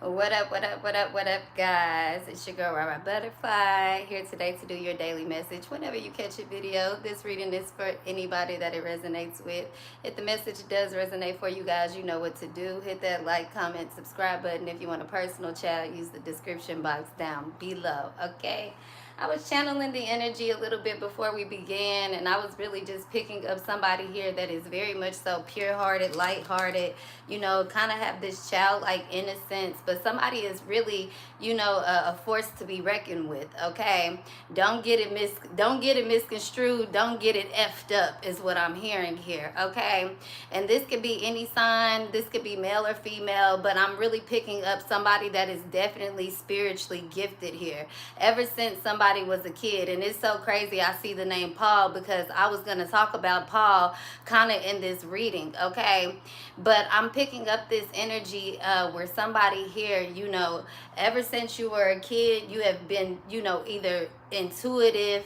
What up, what up, what up, what up, guys? It's your girl, Rara Butterfly, here today to do your daily message. Whenever you catch a video, this reading is for anybody that it resonates with. If the message does resonate for you guys, you know what to do. Hit that like, comment, subscribe button. If you want a personal chat, use the description box down below, okay? I was channeling the energy a little bit before we began, and I was really just picking up somebody here that is very much so pure-hearted, light-hearted, you know, kind of have this childlike innocence, but somebody is really, you know, a force to be reckoned with, okay? Don't get it misconstrued, don't get it effed up is what I'm hearing here, okay? And this could be any sign, this could be male or female, but I'm really picking up somebody that is definitely spiritually gifted here. Ever since somebody was a kid, and it's so crazy I see the name Paul because I was going to talk about Paul kind of in this reading, okay? But I'm picking up this energy where somebody here, you know, ever since you were a kid, you have been, you know, either intuitive,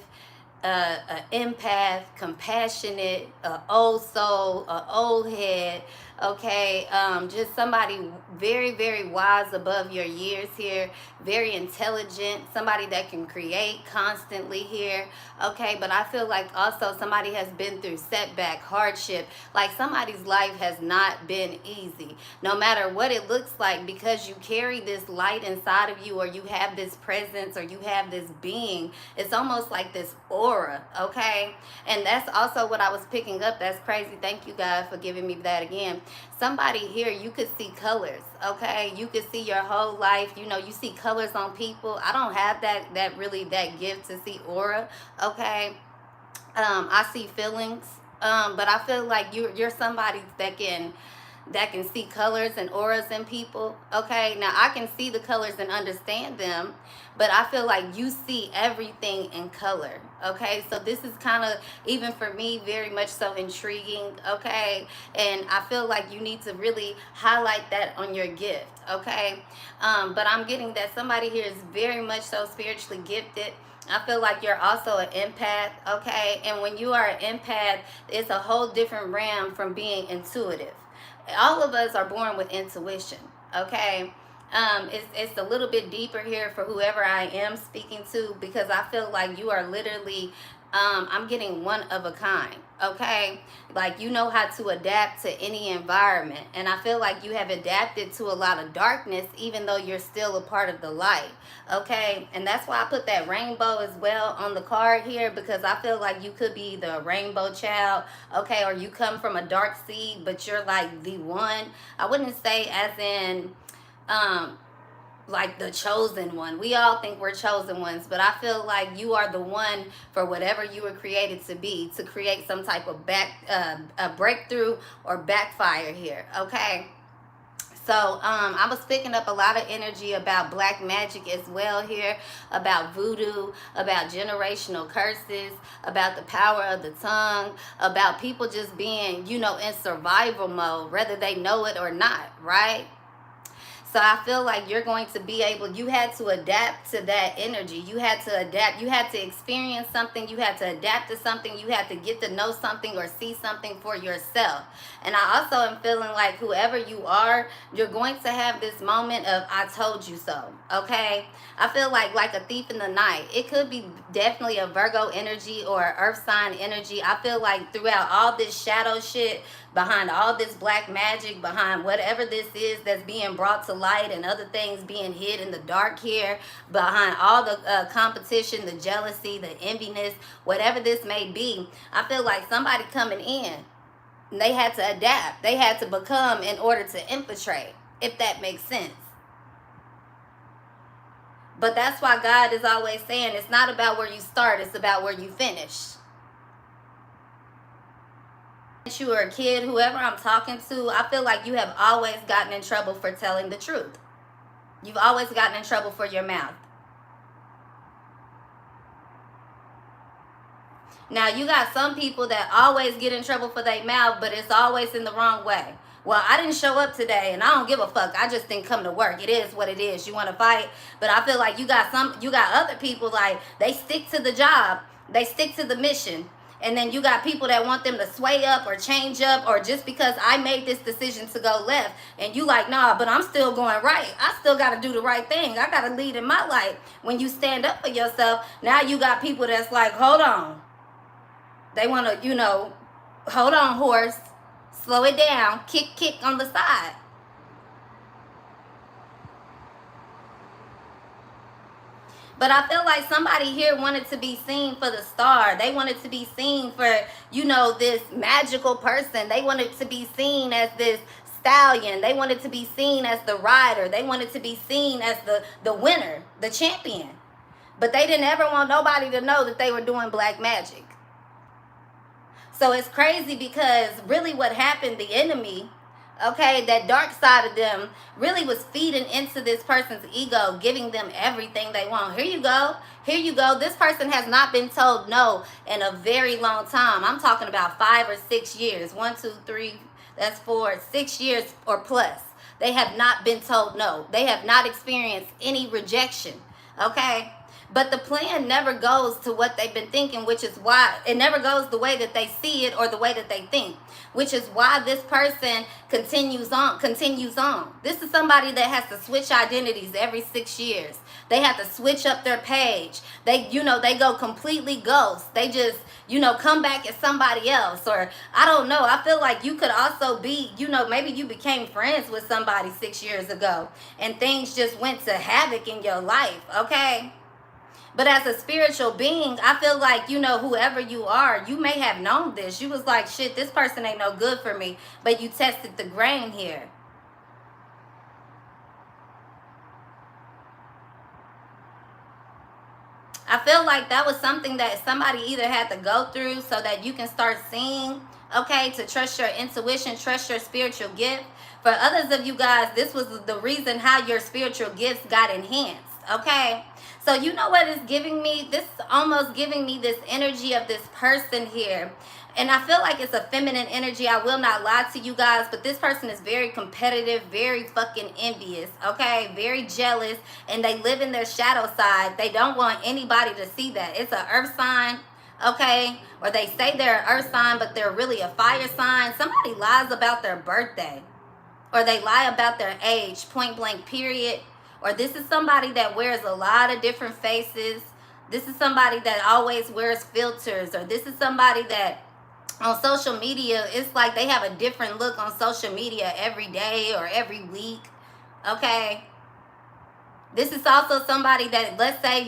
an empath, compassionate, an old soul, an old head, okay? Just somebody very, very wise above your years here, very intelligent, somebody that can create constantly here, okay? But I feel like also somebody has been through setback, hardship, like somebody's life has not been easy, no matter what it looks like, because you carry this light inside of you, or you have this presence, or you have this being. It's almost like this aura, okay? And that's also what I was picking up. That's crazy. Thank you, God, for giving me that again. Somebody here, you could see colors, okay? You could see your whole life, you know, you see colors on people. I don't have that gift to see aura, okay? I see feelings, but I feel like you're somebody that can see colors and auras in people, okay? Now, I can see the colors and understand them, but I feel like you see everything in color, okay? So this is kind of, even for me, very much so intriguing, okay? And I feel like you need to really highlight that on your gift, okay? But I'm getting that somebody here is very much so spiritually gifted. I feel like you're also an empath, okay? And when you are an empath, it's a whole different realm from being intuitive. All of us are born with intuition, okay? It's a little bit deeper here for whoever I am speaking to, because I feel like you are literally, I'm getting one of a kind, okay? Like, you know how to adapt to any environment, and I feel like you have adapted to a lot of darkness, even though you're still a part of the light, okay? And that's why I put that rainbow as well on the card here, because I feel like you could be the rainbow child, okay? Or you come from a dark seed, but you're like the one. I wouldn't say as in like the chosen one. We all think we're chosen ones, but I feel like you are the one for whatever you were created to be, to create some type of a breakthrough or backfire here, okay? So I was picking up a lot of energy about black magic as well here, about voodoo, about generational curses, about the power of the tongue, about people just being, you know, in survival mode, whether they know it or not, right? So I feel like you're going to be able, you had to adapt to that energy. You had to adapt. You had to experience something. You had to adapt to something. You had to get to know something or see something for yourself. And I also am feeling like whoever you are, you're going to have this moment of I told you so, okay? I feel like a thief in the night. It could be definitely a Virgo energy or an earth sign energy. I feel like throughout all this shadow shit, behind all this black magic, behind whatever this is that's being brought to light and other things being hid in the dark here, behind all the competition, the jealousy, the enviness, whatever this may be, I feel like somebody coming in, they had to adapt. They had to become in order to infiltrate, if that makes sense. But that's why God is always saying it's not about where you start, it's about where you finish. You are a kid, whoever I'm talking to, I feel like you have always gotten in trouble for telling the truth. You've always gotten in trouble for your mouth. Now, you got some people that always get in trouble for their mouth, but it's always in the wrong way. Well, I didn't show up today and I don't give a fuck. I just didn't come to work. It is what it is. You want to fight? But I feel like you got other people, like, they stick to the job. They stick to the mission. And then you got people that want them to sway up or change up, or just because I made this decision to go left and you like, nah, but I'm still going right. I still got to do the right thing. I got to lead in my life. When you stand up for yourself, now you got people that's like, hold on. They want to, hold on, horse. Slow it down. Kick on the side. But I feel like somebody here wanted to be seen for the star. They wanted to be seen for, this magical person. They wanted to be seen as this stallion. They wanted to be seen as the rider. They wanted to be seen as the winner, the champion. But they didn't ever want nobody to know that they were doing black magic. So it's crazy because really what happened, the enemy, okay, that dark side of them really was feeding into this person's ego, giving them everything they want. Here you go. Here you go. This person has not been told no in a very long time. I'm talking about 5 or 6 years. 1, 2, 3, that's 4, 6 years or plus. They have not been told no. They have not experienced any rejection, okay? But the plan never goes to what they've been thinking, which is why it never goes the way that they see it or the way that they think, which is why this person continues on. This is somebody that has to switch identities every 6 years. They have to switch up their page. They go completely ghost. They just, come back as somebody else. Or I don't know. I feel like you could also be, maybe you became friends with somebody 6 years ago and things just went to havoc in your life, okay? But as a spiritual being, I feel like, whoever you are, you may have known this. You was like, shit, this person ain't no good for me. But you tested the grain here. I feel like that was something that somebody either had to go through so that you can start seeing, okay, to trust your intuition, trust your spiritual gift. For others of you guys, this was the reason how your spiritual gifts got enhanced, okay? So you know what is giving me? This is almost giving me this energy of this person here. And I feel like it's a feminine energy. I will not lie to you guys, but this person is very competitive, very fucking envious, okay? Very jealous, and they live in their shadow side. They don't want anybody to see that. It's an earth sign, okay? Or they say they're an earth sign, but they're really a fire sign. Somebody lies about their birthday, or they lie about their age, point blank, period. Or this is somebody that wears a lot of different faces. This is somebody that always wears filters. Or this is somebody that on social media, it's like they have a different look on social media every day or every week. Okay? This is also somebody that, let's say,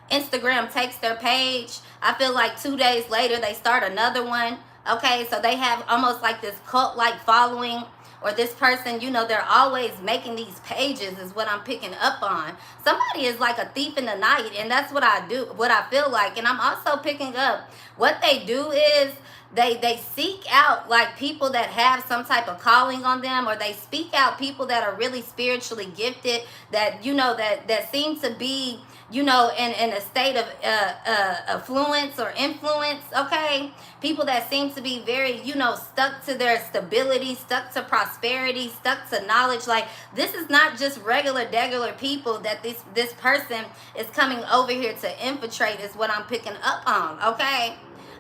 Instagram takes their page. I feel like 2 days later, they start another one. Okay? So they have almost like this cult-like following. Or this person, they're always making these pages is what I'm picking up on. Somebody is like a thief in the night, and that's what I do, what I feel like. And I'm also picking up what they do is they seek out like people that have some type of calling on them, or they speak out people that are really spiritually gifted, that, that seem to be, in a state of affluence or influence, okay? People that seem to be very, stuck to their stability, stuck to prosperity, stuck to knowledge. Like, this is not just regular people that this person is coming over here to infiltrate is what I'm picking up on, okay?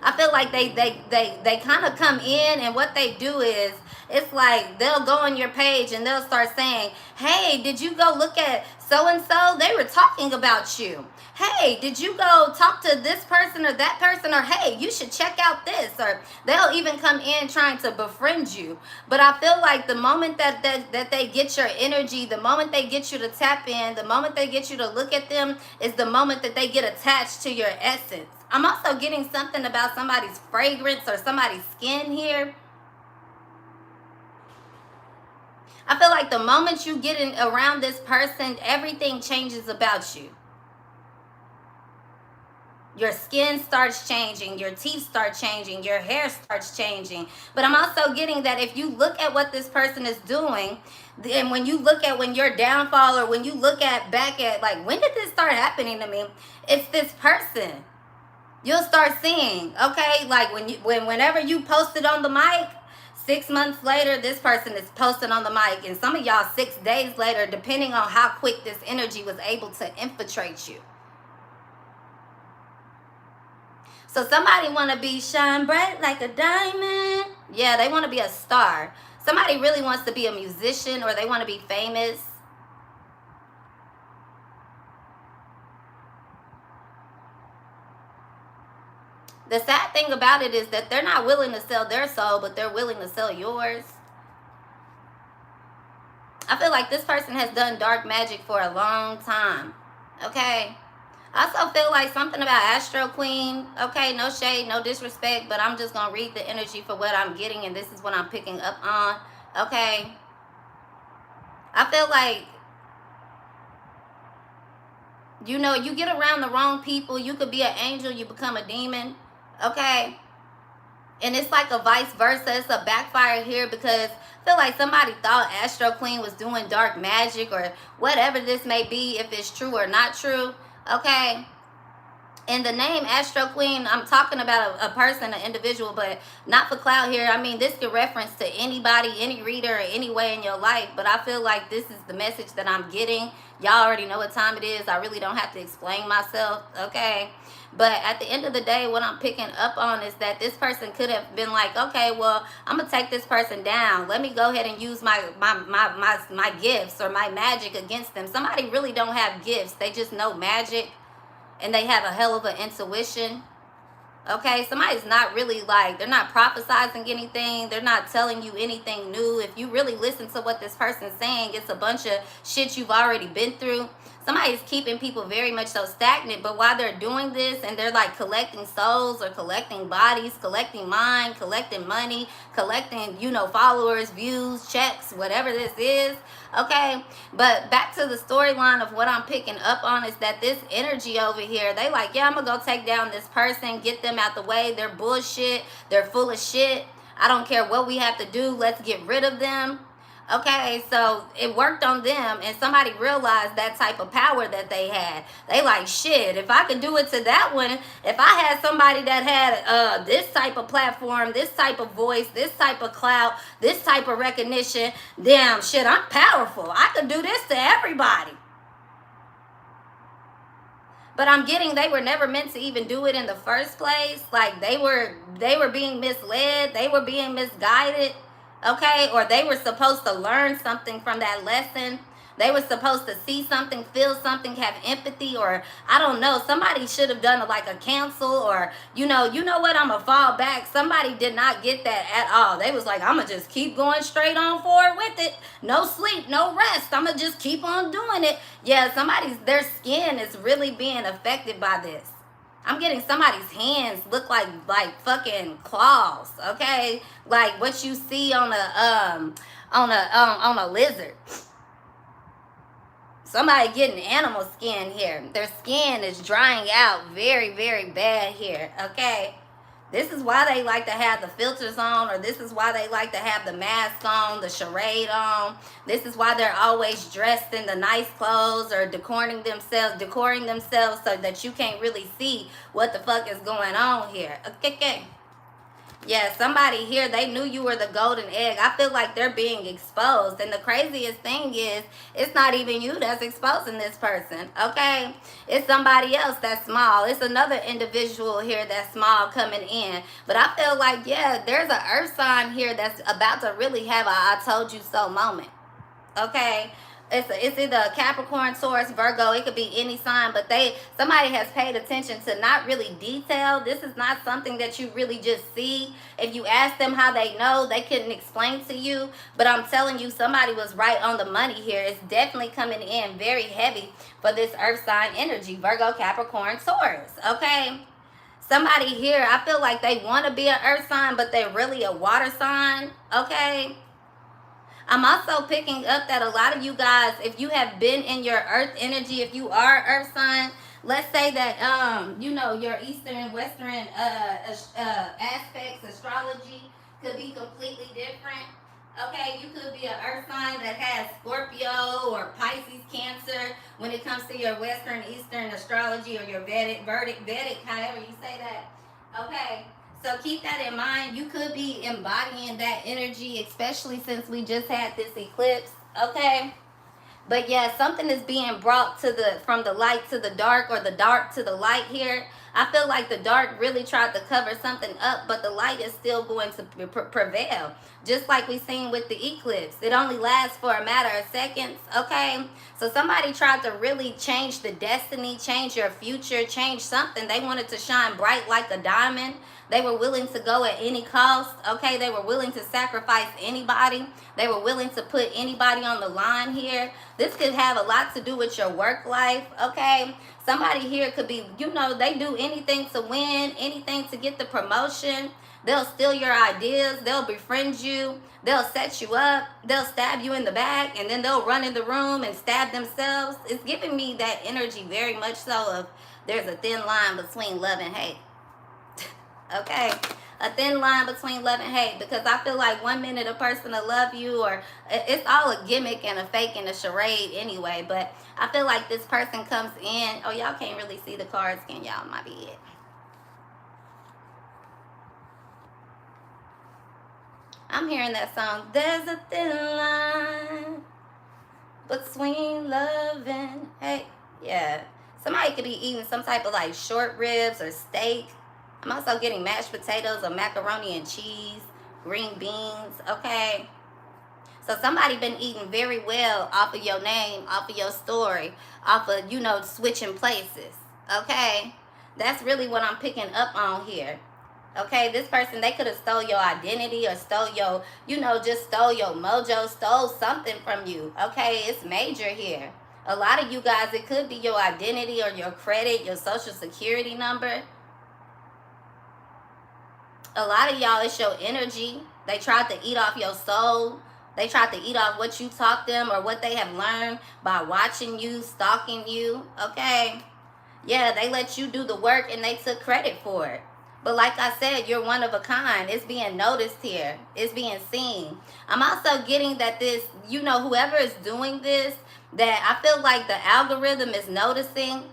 I feel like they kind of come in, and what they do is, it's like they'll go on your page and they'll start saying, hey, did you go look at so-and-so? They were talking about you. Hey, did you go talk to this person or that person? Or, hey, you should check out this. Or they'll even come in trying to befriend you. But I feel like the moment that they get your energy, the moment they get you to tap in, the moment they get you to look at them is the moment that they get attached to your essence. I'm also getting something about somebody's fragrance or somebody's skin here. I feel like the moment you get in around this person, everything changes about you. Your skin starts changing, your teeth start changing, your hair starts changing. But I'm also getting that if you look at what this person is doing, and when you look at when your downfall, or when you look at back at like, when did this start happening to me? It's this person. You'll start seeing, okay, like whenever you posted on the mic, 6 months later, this person is posting on the mic. And some of y'all 6 days later, depending on how quick this energy was able to infiltrate you. So somebody want to be shine bright like a diamond. Yeah, they want to be a star. Somebody really wants to be a musician, or they want to be famous. The sad thing about it is that they're not willing to sell their soul, but they're willing to sell yours. I feel like this person has done dark magic for a long time. Okay? I also feel like something about Astro Queen. Okay, no shade, no disrespect, but I'm just going to read the energy for what I'm getting, and this is what I'm picking up on. Okay? I feel like, you know, you get around the wrong people. You could be an angel, you become a demon. Okay? And it's like a vice versa. It's a backfire here, because I feel like somebody thought Astro Queen was doing dark magic or whatever this may be, if it's true or not true. Okay? And the name Astro Queen, I'm talking about a person, an individual, but not for clout here. I mean, this could reference to anybody, any reader, or any way in your life. But I feel like this is the message that I'm getting. Y'all already know what time it is. I really don't have to explain myself, okay? But at the end of the day, what I'm picking up on is that this person could have been like, okay, well, I'm going to take this person down. Let me go ahead and use my gifts or my magic against them. Somebody really don't have gifts. They just know magic. And they have a hell of an intuition. Okay, somebody's not really like, they're not prophesizing anything. They're not telling you anything new. If you really listen to what this person's saying, it's a bunch of shit you've already been through. Somebody's keeping people very much so stagnant, but while they're doing this and they're like collecting souls or collecting bodies, collecting mind, collecting money, collecting, you know, followers, views, checks, whatever this is, okay? But back to the storyline of what I'm picking up on is that this energy over here, they like, yeah, I'm gonna go take down this person, get them out the way. They're bullshit. They're full of shit. I don't care what we have to do. Let's get rid of them. Okay, so it worked on them, and somebody realized that type of power that they had. They like, shit, if I could do it to that one, if I had somebody that had this type of platform, this type of voice, this type of clout, this type of recognition, damn, shit, I'm powerful. I could do this to everybody. But I'm getting they were never meant to even do it in the first place. Like they were being misled. They were being misguided. Okay? Or they were supposed to learn something from that lesson. They were supposed to see something, feel something, have empathy, or I don't know. Somebody should have done like a counsel, or you know what, I'm gonna fall back. Somebody did not get that at all. They was like, I'm gonna just keep going straight on forward with it. No sleep, no rest. I'm gonna just keep on doing it. Yeah, their skin is really being affected by this. I'm getting somebody's hands look like fucking claws, okay? Like what you see on a lizard. Somebody getting animal skin here. Their skin is drying out very, very bad here, okay? This is why they like to have the filters on, or this is why they like to have the mask on, the charade on. This is why they're always dressed in the nice clothes or decoring themselves so that you can't really see what the fuck is going on here. Okay. Yeah, somebody here, they knew you were the golden egg. I feel like they're being exposed. And the craziest thing is, it's not even you that's exposing this person, okay? It's somebody else that's small. It's another individual here that's small coming in. But I feel like, yeah, there's an earth sign here that's about to really have a I told you so moment, okay? It's either a Capricorn, Taurus, Virgo. It could be any sign, but somebody has paid attention to not really detail. This is not something that you really just see. If you ask them how they know, they couldn't explain to you. But I'm telling you, somebody was right on the money here. It's definitely coming in very heavy for this earth sign energy. Virgo, Capricorn, Taurus. Okay? Somebody here, I feel like they want to be an earth sign, but they're really a water sign. Okay? I'm also picking up that a lot of you guys, if you have been in your earth energy, if you are earth sign, let's say that, you know, your Eastern and Western aspects, astrology, could be completely different. Okay, you could be an earth sign that has Scorpio or Pisces, Cancer when it comes to your Western, Eastern astrology, or your Vedic, however you say that. Okay. So keep that in mind. You could be embodying that energy, especially since we just had this eclipse, okay? But yeah, something is being brought from the light to the dark, or the dark to the light here. I feel like the dark really tried to cover something up, but the light is still going to prevail. Just like we seen with the eclipse. It only lasts for a matter of seconds, okay? So somebody tried to really change the destiny, change your future, change something. They wanted to shine bright like a diamond. They were willing to go at any cost, okay? They were willing to sacrifice anybody. They were willing to put anybody on the line here. This could have a lot to do with your work life, okay? Somebody here could be, you know, they do anything to win, anything to get the promotion. They'll steal your ideas. They'll befriend you. They'll set you up. They'll stab you in the back, and then they'll run in the room and stab themselves. It's giving me that energy very much so of there's a thin line between love and hate. Okay? A thin line between love and hate, because I feel like 1 minute a person will love you, or it's all a gimmick and a fake and a charade anyway, but I feel like this person comes in. Oh, y'all can't really see the cards, can y'all? Might be it. I'm hearing that song. There's a thin line between love and hate. Yeah. Somebody could be eating some type of like short ribs or steak. I'm also getting mashed potatoes or macaroni and cheese, green beans, okay? So somebody been eating very well off of your name, off of your story, off of, you know, switching places, okay? That's really what I'm picking up on here. Okay, this person, they could have stole your identity or stole your, you know, just stole your mojo, stole something from you. Okay, it's major here. A lot of you guys, it could be your identity or your credit, your social security number. A lot of y'all, it's your energy. They tried to eat off your soul. They tried to eat off what you taught them or what they have learned by watching you, stalking you. Okay, yeah, they let you do the work and they took credit for it. But like I said, you're one of a kind. It's being noticed here. It's being seen. I'm also getting that this, you know, whoever is doing this, that I feel like the algorithm is noticing.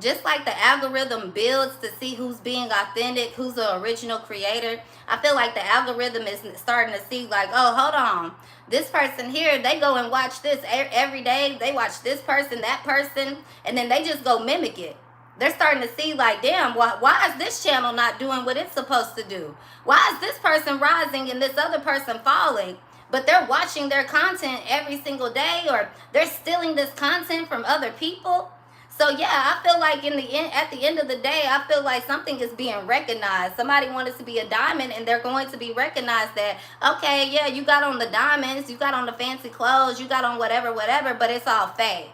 Just like the algorithm builds to see who's being authentic, who's the original creator. I feel like the algorithm is starting to see like, oh, hold on. This person here, they go and watch this every day. They watch this person, that person, and then they just go mimic it. They're starting to see like, damn, why is this channel not doing what it's supposed to do? Why is this person rising and this other person falling? But they're watching their content every single day, or they're stealing this content from other people. So yeah, I feel like at the end of the day, I feel like something is being recognized. Somebody wanted to be a diamond, and they're going to be recognized that, okay, yeah, you got on the diamonds, you got on the fancy clothes, you got on whatever, but it's all fake.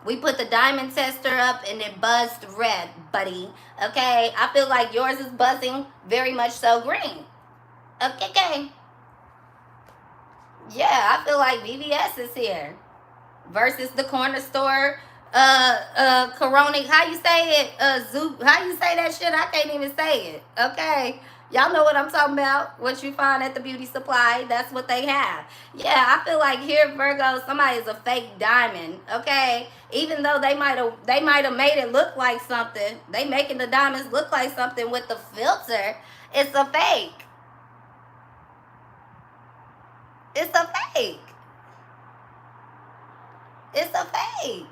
We put the diamond tester up and it buzzed red, buddy. Okay, I feel like yours is buzzing very much so green. Okay. Yeah, I feel like VVS is here. Versus the corner store, Coronic, how you say it? How you say that shit? I can't even say it. Okay. Y'all know what I'm talking about. What you find at the beauty supply, that's what they have. Yeah, I feel like here, Virgo, somebody is a fake diamond, okay? Even though they might have made it look like something, they making the diamonds look like something with the filter. It's a fake. It's a fake. It's a fake.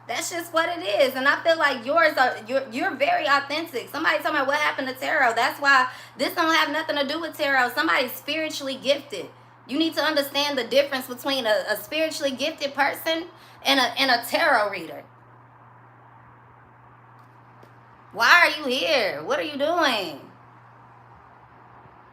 That's just what it is. And I feel like yours are, you're very authentic. Somebody told me what happened to tarot. That's why this don't have nothing to do with tarot. Somebody's spiritually gifted. You need to understand the difference between a spiritually gifted person and a tarot reader. Why are you here? What are you doing?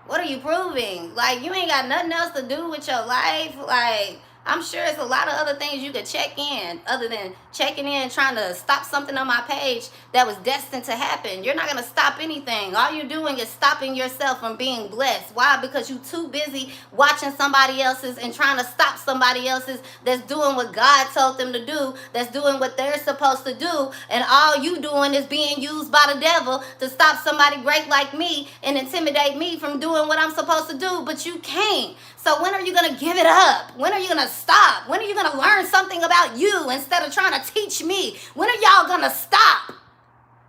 What are you proving? Like, you ain't got nothing else to do with your life. Like, I'm sure it's a lot of other things you could check in other than checking in, trying to stop something on my page that was destined to happen. You're not going to stop anything. All you're doing is stopping yourself from being blessed. Why? Because you're too busy watching somebody else's and trying to stop somebody else's that's doing what God told them to do, that's doing what they're supposed to do. And all you doing is being used by the devil to stop somebody great like me and intimidate me from doing what I'm supposed to do, but you can't. So when are you going to give it up? When are you going to stop? When are you going to learn something about you instead of trying to teach me? When are y'all going to stop?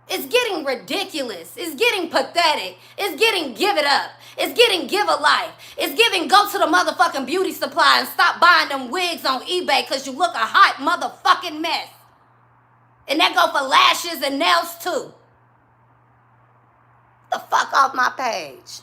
It's getting ridiculous. It's getting pathetic. It's getting give it up. It's getting give a life. It's giving go to the motherfucking beauty supply and stop buying them wigs on eBay because you look a hot motherfucking mess. And that go for lashes and nails too. The fuck off my page.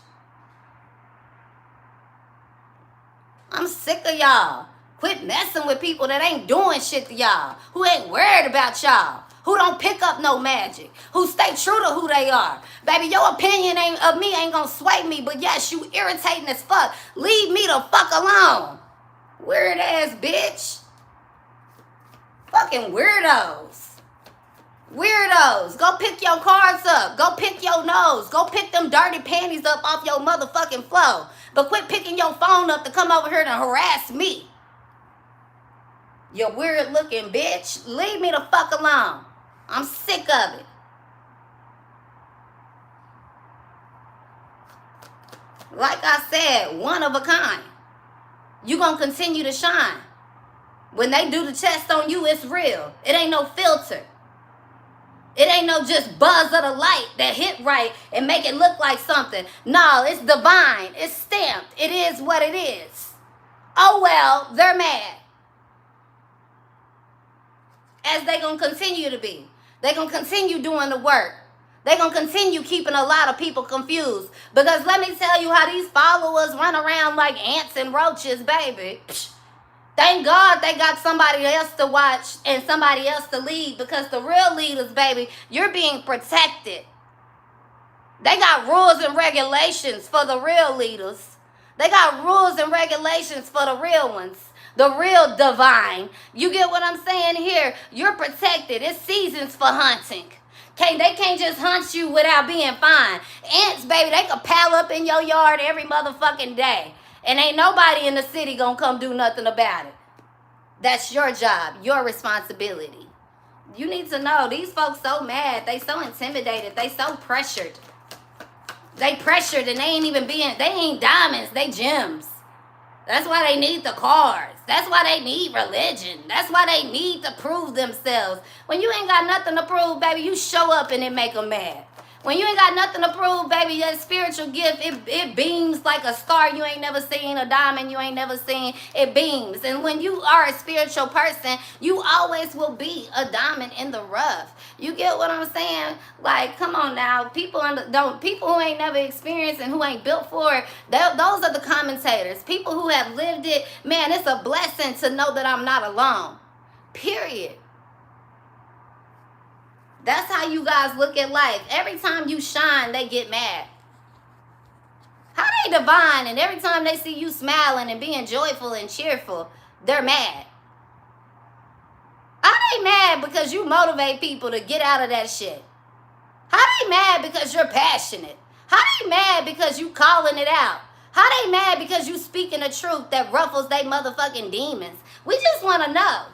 I'm sick of y'all. Quit messing with people that ain't doing shit to y'all, who ain't worried about y'all, who don't pick up no magic, who stay true to who they are. Baby, your opinion of me ain't gonna sway me, but yes, you irritating as fuck. Leave me the fuck alone. Weird ass bitch. Fucking weirdos. Weirdos. Go pick your cards up. Go pick your nose. Go pick them dirty panties up off your motherfucking floor. But quit picking your phone up to come over here to harass me. You weird looking bitch. Leave me the fuck alone. I'm sick of it. Like I said, one of a kind. You gonna continue to shine. When they do the test on you, it's real. It ain't no filter. It ain't no just buzz of the light that hit right and make it look like something. No, it's divine. It's stamped. It is what it is. Oh well, they're mad. As they gonna continue to be. They gonna continue doing the work. They gonna continue keeping a lot of people confused. Because let me tell you how these followers run around like ants and roaches, baby. Psh. Thank God they got somebody else to watch and somebody else to lead, because the real leaders, baby, you're being protected. They got rules and regulations for the real leaders. They got rules and regulations for the real ones. The real divine. You get what I'm saying here? You're protected. It's seasons for hunting. They can't just hunt you without being fine. Ants, baby, they can pile up in your yard every motherfucking day. And ain't nobody in the city gonna come do nothing about it. That's your job, your responsibility. You need to know, these folks so mad, they so intimidated, they so pressured. They pressured and they ain't diamonds, they gems. That's why they need the cards. That's why they need religion. That's why they need to prove themselves. When you ain't got nothing to prove, baby, you show up and it make them mad. When you ain't got nothing to prove, baby, that spiritual gift, it beams like a star you ain't never seen, a diamond you ain't never seen. It beams. And when you are a spiritual person, you always will be a diamond in the rough. You get what I'm saying? Like, come on now. People who ain't never experienced and who ain't built for it, those are the commentators. People who have lived it, man, it's a blessing to know that I'm not alone. Period. That's how you guys look at life. Every time you shine, they get mad. How they divine, and every time they see you smiling and being joyful and cheerful, they're mad. How they mad because you motivate people to get out of that shit? How they mad because you're passionate? How they mad because you calling it out? How they mad because you speaking the truth that ruffles they motherfucking demons? We just want to know.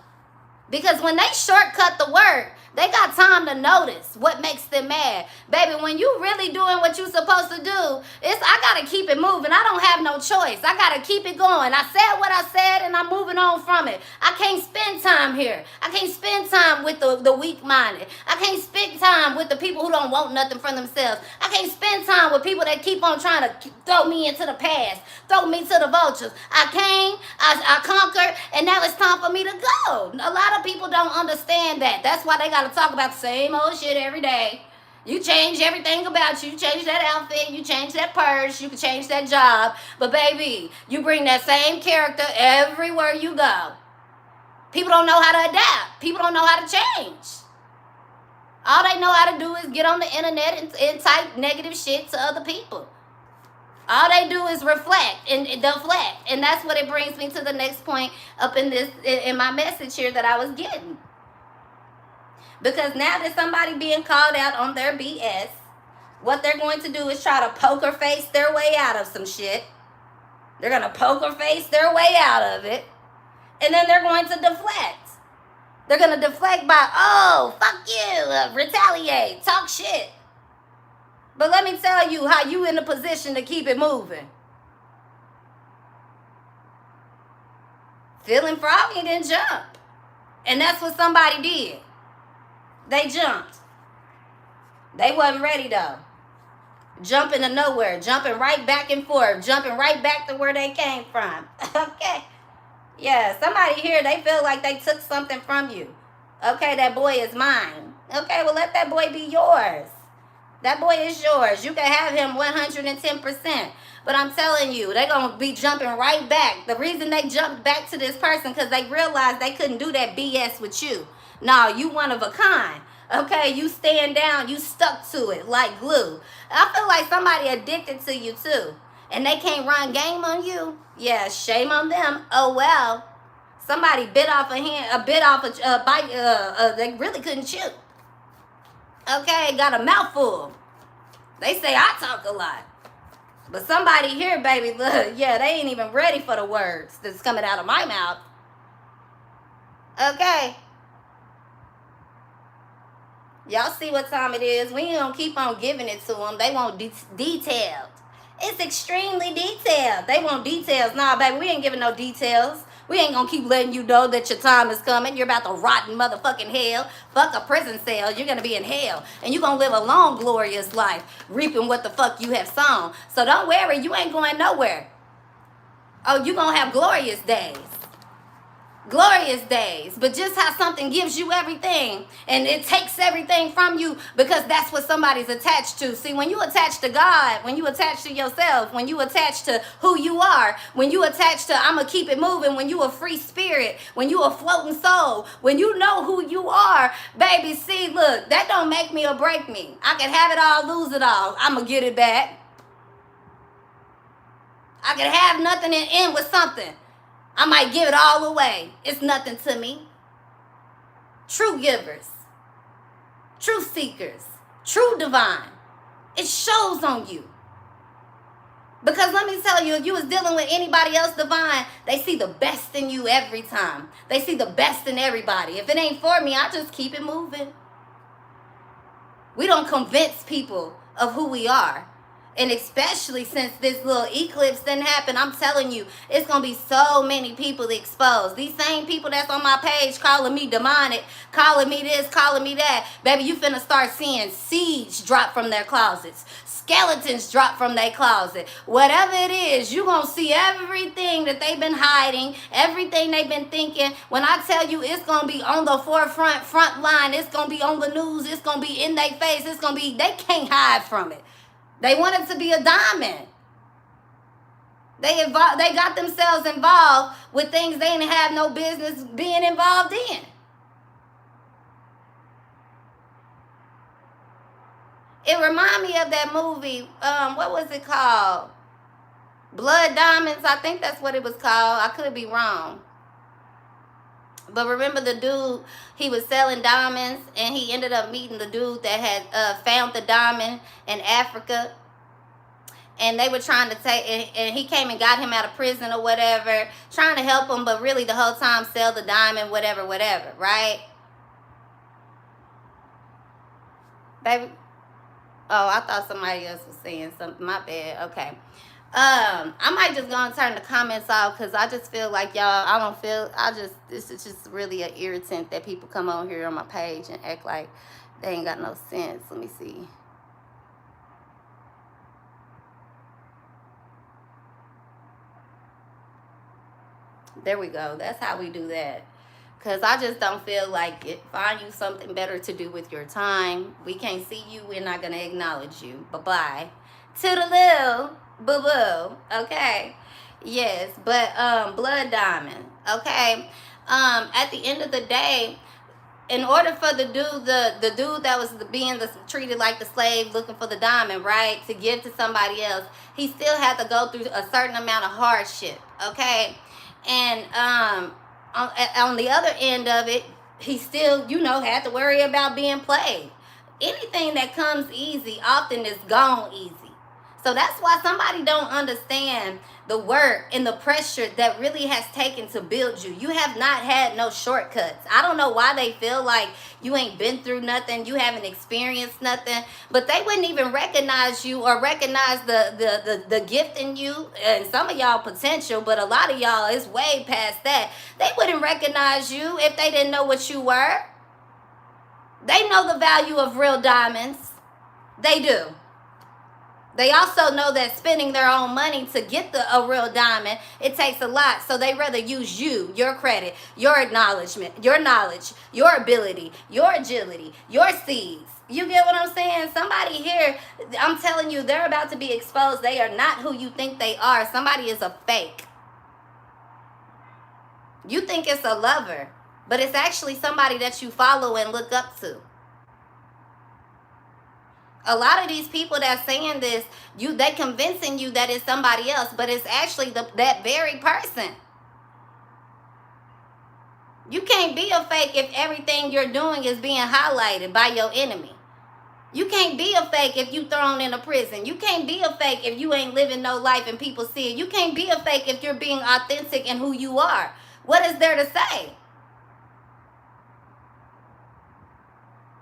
Because when they shortcut the work, they got time to notice what makes them mad. Baby, when you really doing what you supposed to do, I got to keep it moving. I don't have no choice. I got to keep it going. I said what I said and I'm moving on from it. I can't spend time here. I can't spend time with the weak-minded. I can't spend time with the people who don't want nothing for themselves. I can't spend time with people that keep on trying to throw me into the past, throw me to the vultures. I came, I conquered, and now it's time for me to go. A lot of people don't understand that. That's why they got to talk about the same old shit every day. You change everything about you. You change that outfit. You change that purse. You can change that job. But baby, you bring that same character everywhere you go. People don't know how to adapt. People don't know how to change. All they know how to do is get on the internet and type negative shit to other people. All they do is reflect and deflect. And that's what it brings me to the next point up in my message here that I was getting. Because now that somebody being called out on their BS, what they're going to do is try to poker face their way out of some shit. They're going to poker face their way out of it. And then they're going to deflect. They're going to deflect by, oh, fuck you, retaliate, talk shit. But let me tell you how you in a position to keep it moving. Feeling froggy, then jump. And that's what somebody did. They jumped. They wasn't ready though. Jumping to nowhere. Jumping right back and forth. Jumping right back to where they came from. Okay. Yeah, somebody here, they feel like they took something from you. Okay, that boy is mine. Okay, well let that boy be yours. That boy is yours. You can have him 110%. But I'm telling you, they're going to be jumping right back. The reason they jumped back to this person because they realized they couldn't do that BS with you. No, you one of a kind. Okay, you stand down, you stuck to it like glue. I feel like somebody addicted to you too. And they can't run game on you. Yeah, shame on them. Oh well. Somebody bit off a hand, bite, they really couldn't chew. Okay, got a mouthful. They say I talk a lot. But somebody here, baby, look, yeah, they ain't even ready for the words that's coming out of my mouth. Okay. Y'all see what time it is. We ain't gonna keep on giving it to them. They want detailed. It's extremely detailed. They want details. Nah, baby, we ain't giving no details. We ain't gonna keep letting you know that your time is coming. You're about to rot in motherfucking hell. Fuck a prison cell. You're gonna be in hell. And you're gonna live a long, glorious life, reaping what the fuck you have sown. So don't worry, you ain't going nowhere. Oh, you gonna have glorious days. Glorious days. But just how something gives you everything and it takes everything from you because that's what somebody's attached to. See, when you attach to God, when you attach to yourself, when you attach to who you are, when you attach to I'm gonna keep it moving, when you a free spirit, when you a floating soul, when you know who you are, baby, see, look, that don't make me or break me. I can have it all, lose it all. I'm gonna get it back. I can have nothing and end with something. I might give it all away. It's nothing to me. True givers, true seekers, true divine. It shows on you. Because let me tell you, if you was dealing with anybody else divine, they see the best in you every time. They see the best in everybody. If it ain't for me, I just keep it moving. We don't convince people of who we are. And especially since this little eclipse didn't happen, I'm telling you, it's going to be so many people exposed. These same people that's on my page calling me demonic, calling me this, calling me that. Baby, you finna start seeing seeds drop from their closets. Skeletons drop from their closet. Whatever it is, you're going to see everything that they've been hiding, everything they've been thinking. When I tell you it's going to be on the forefront, front line, it's going to be on the news, it's going to be in their face, it's going to be, they can't hide from it. They want it to be a diamond. They got themselves involved with things they didn't have no business being involved in. It reminded me of that movie, what was it called? Blood Diamonds, I think that's what it was called. I could be wrong. But remember the dude, he was selling diamonds and he ended up meeting the dude that had found the diamond in Africa. And they were trying to take, and he came and got him out of prison or whatever, trying to help him, but really the whole time sell the diamond, whatever, right? Baby? Oh, I thought somebody else was saying something. My bad. Okay. I might just go and turn the comments off because I just feel like y'all, this is just really an irritant that people come on here on my page and act like they ain't got no sense. Let me see. There we go. That's how we do that. Because I just don't feel like it. Find you something better to do with your time. We can't see you. We're not going to acknowledge you. Bye-bye. Toodaloo. Boo-boo. Okay. Yes. But blood diamond. Okay. At the end of the day, in order for the dude that was treated like the slave looking for the diamond, right, to give to somebody else, he still had to go through a certain amount of hardship. Okay. And on the other end of it, he still, had to worry about being played. Anything that comes easy often is gone easy. So that's why somebody don't understand the work and the pressure that really has taken to build you. You have not had no shortcuts. I don't know why they feel like you ain't been through nothing, you haven't experienced nothing, but they wouldn't even recognize you or recognize the gift in you, and some of y'all potential, but a lot of y'all is way past that. They wouldn't recognize you if they didn't know what you were. They know the value of real diamonds. They do. They also know that spending their own money to get a real diamond, it takes a lot. So they rather use you, your credit, your acknowledgement, your knowledge, your ability, your agility, your seeds. You get what I'm saying? Somebody here, I'm telling you, they're about to be exposed. They are not who you think they are. Somebody is a fake. You think it's a lover, but it's actually somebody that you follow and look up to. A lot of these people that's saying this, they convincing you that it's somebody else, but it's actually that very person. You can't be a fake if everything you're doing is being highlighted by your enemy. You can't be a fake if you thrown in a prison. You can't be a fake if you ain't living no life and people see it. You can't be a fake if you're being authentic in who you are. What is there to say?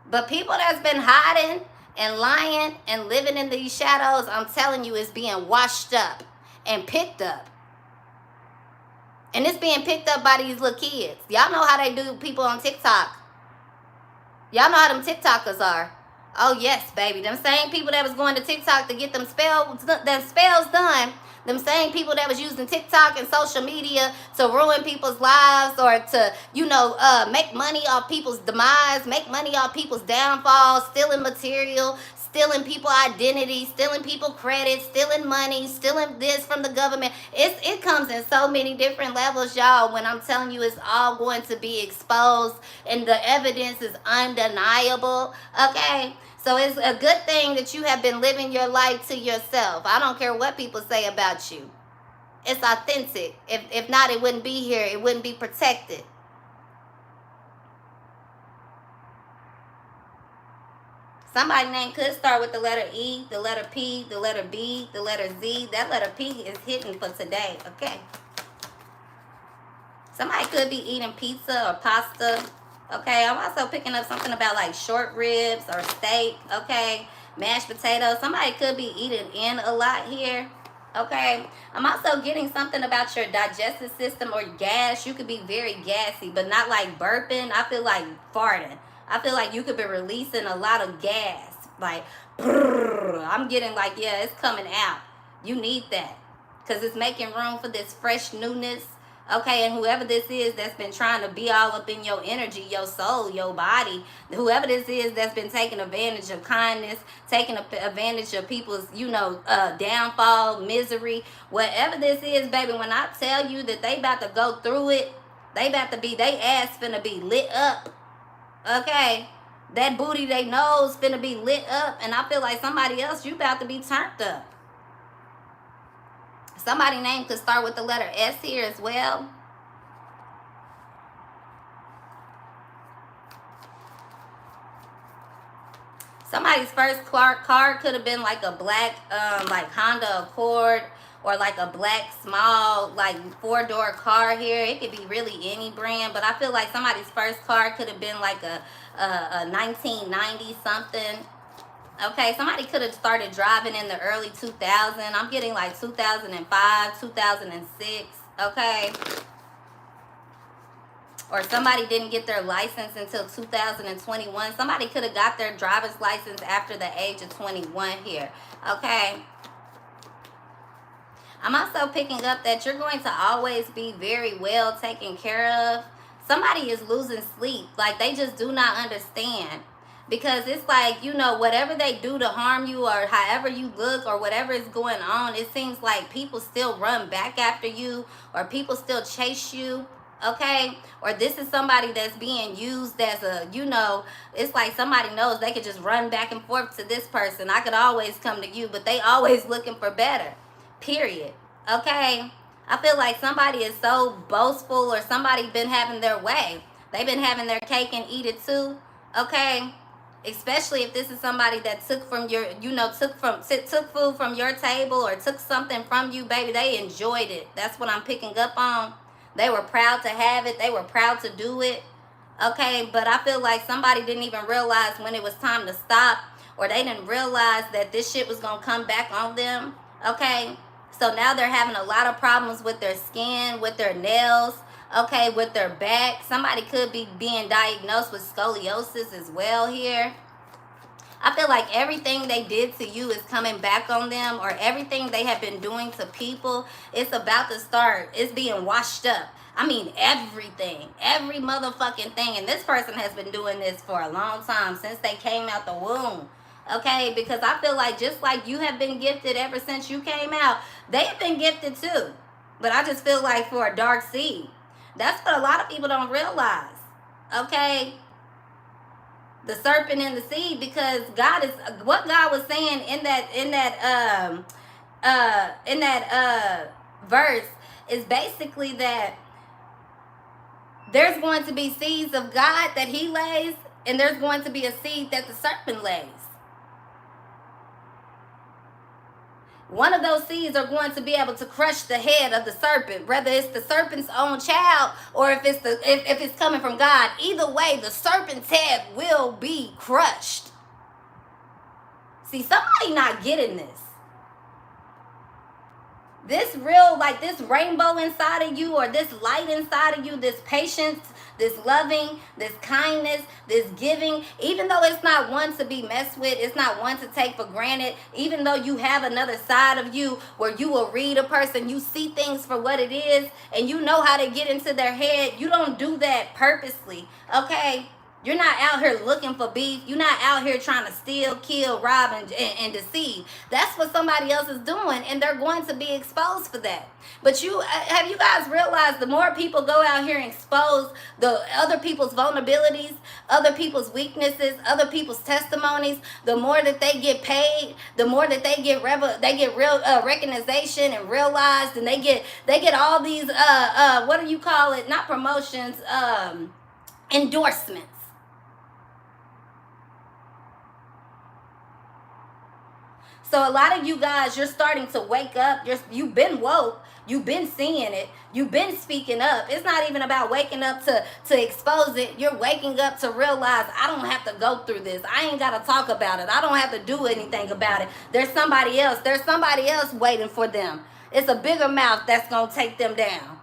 But people that's been hiding and lying and living in these shadows, I'm telling you, it's being washed up and picked up. And it's being picked up by these little kids. Y'all know how they do people on TikTok. Y'all know how them TikTokers are. Oh, yes, baby. Them same people that was going to TikTok to get them spells done. Them same people that was using TikTok and social media to ruin people's lives or to, make money off people's demise, make money off people's downfall, stealing material, stealing people identity, stealing people credit, stealing money, stealing this from the government. It comes in so many different levels, y'all. When I'm telling you, it's all going to be exposed and the evidence is undeniable, okay? So it's a good thing that you have been living your life to yourself. I don't care what people say about you. It's authentic. If not, it wouldn't be here. It wouldn't be protected. Somebody's name could start with the letter E, the letter P, the letter B, the letter Z. That letter P is hidden for today, okay? Somebody could be eating pizza or pasta. Okay, I'm also picking up something about like short ribs or steak, okay, mashed potatoes. Somebody could be eating in a lot here, okay. I'm also getting something about your digestive system or gas. You could be very gassy, but not like burping. I feel like farting. I feel like you could be releasing a lot of gas, like, brrr. I'm getting like, yeah, it's coming out. You need that because it's making room for this fresh newness. Okay, and whoever this is that's been trying to be all up in your energy, your soul, your body, whoever this is that's been taking advantage of kindness, taking advantage of people's, downfall, misery, whatever this is, baby, when I tell you that they about to go through it, they ass finna be lit up, okay? That booty, they nose finna be lit up, and I feel like somebody else, you about to be turned up. Somebody's name could start with the letter S here as well. Somebody's first car could have been like a black, like Honda Accord, or like a black small, like 4-door car here. It could be really any brand, but I feel like somebody's first car could have been like a 1990 something. Okay, somebody could have started driving in the early 2000s. I'm getting like 2005, 2006, okay? Or somebody didn't get their license until 2021. Somebody could have got their driver's license after the age of 21 here, okay? I'm also picking up that you're going to always be very well taken care of. Somebody is losing sleep. Like, they just do not understand. Because it's like, whatever they do to harm you or however you look or whatever is going on, it seems like people still run back after you or people still chase you, okay? Or this is somebody that's being used as a, it's like somebody knows they could just run back and forth to this person. I could always come to you, but they always looking for better, period, okay? I feel like somebody is so boastful or somebody been having their way. They've been having their cake and eat it too, okay? Especially if this is somebody that took from your, took food from your table or took something from you, baby. They enjoyed it. That's what I'm picking up on. They were proud to have it. They were proud to do it. Okay, but I feel like somebody didn't even realize when it was time to stop, or they didn't realize that this shit was going to come back on them. Okay, so now they're having a lot of problems with their skin, with their nails, okay, with their back. Somebody could be being diagnosed with scoliosis as well here. I feel like everything they did to you is coming back on them, or everything they have been doing to people, it's about to start, it's being washed up. I mean, everything, every motherfucking thing. And this person has been doing this for a long time, since they came out the womb. Okay, because I feel like just like you have been gifted ever since you came out, they've been gifted too. But I just feel like for a dark seed. That's what a lot of people don't realize. Okay? The serpent and the seed, because God is, what God was saying in that verse is basically that there's going to be seeds of God that he lays, and there's going to be a seed that the serpent lays. One of those seeds are going to be able to crush the head of the serpent, whether it's the serpent's own child or if it's coming from God. Either way, the serpent's head will be crushed. See, somebody not getting this. This real, like this rainbow inside of you, or this light inside of you, this patience, this loving, this kindness, this giving, even though it's not one to be messed with, it's not one to take for granted, even though you have another side of you where you will read a person, you see things for what it is, and you know how to get into their head. You don't do that purposely, okay? You're not out here looking for beef. You're not out here trying to steal, kill, rob, and deceive. That's what somebody else is doing, and they're going to be exposed for that. But have you guys realized the more people go out here and expose the other people's vulnerabilities, other people's weaknesses, other people's testimonies, the more that they get paid, the more that they get real recognition and realized, and they get all these what do you call it? Not promotions, endorsements. So a lot of you guys, you're starting to wake up. You've been woke. You've been seeing it. You've been speaking up. It's not even about waking up to expose it. You're waking up to realize, I don't have to go through this. I ain't got to talk about it. I don't have to do anything about it. There's somebody else. There's somebody else waiting for them. It's a bigger mouth that's going to take them down.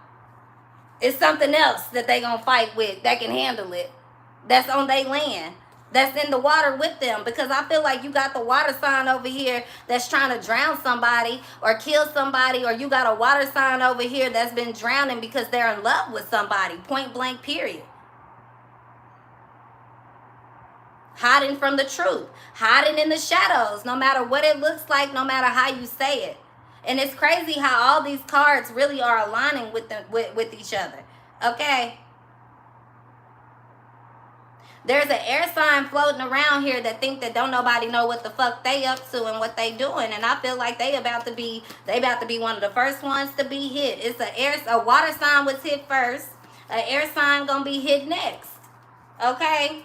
It's something else that they going to fight with that can handle it. That's on their land. That's in the water with them, because I feel like you got the water sign over here that's trying to drown somebody or kill somebody, or you got a water sign over here that's been drowning because they're in love with somebody, point blank, period. Hiding from the truth, hiding in the shadows, no matter what it looks like, no matter how you say it. And it's crazy how all these cards really are aligning with each other, okay? There's an air sign floating around here that think that don't nobody know what the fuck they up to and what they doing, and I feel like they about to be one of the first ones to be hit. It's a water sign was hit first, an air sign gonna be hit next. Okay.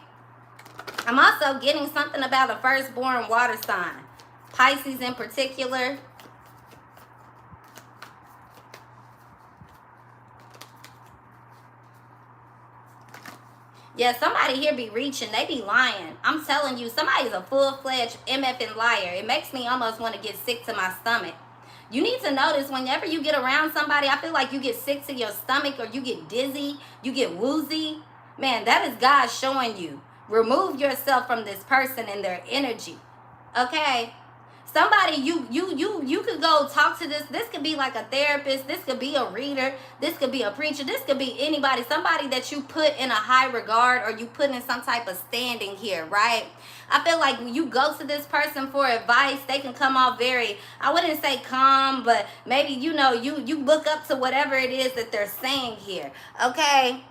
I'm also getting something about a firstborn water sign, Pisces in particular. Yeah, somebody here be reaching. They be lying. I'm telling you, somebody's a full-fledged MFing liar. It makes me almost want to get sick to my stomach. You need to notice whenever you get around somebody, I feel like you get sick to your stomach, or you get dizzy, you get woozy. Man, that is God showing you. Remove yourself from this person and their energy. Okay? Somebody, you could go talk to this. This could be like a therapist. This could be a reader. This could be a preacher. This could be anybody. Somebody that you put in a high regard, or you put in some type of standing here, right? I feel like when you go to this person for advice, they can come off very, I wouldn't say calm, but maybe, you look up to whatever it is that they're saying here, okay?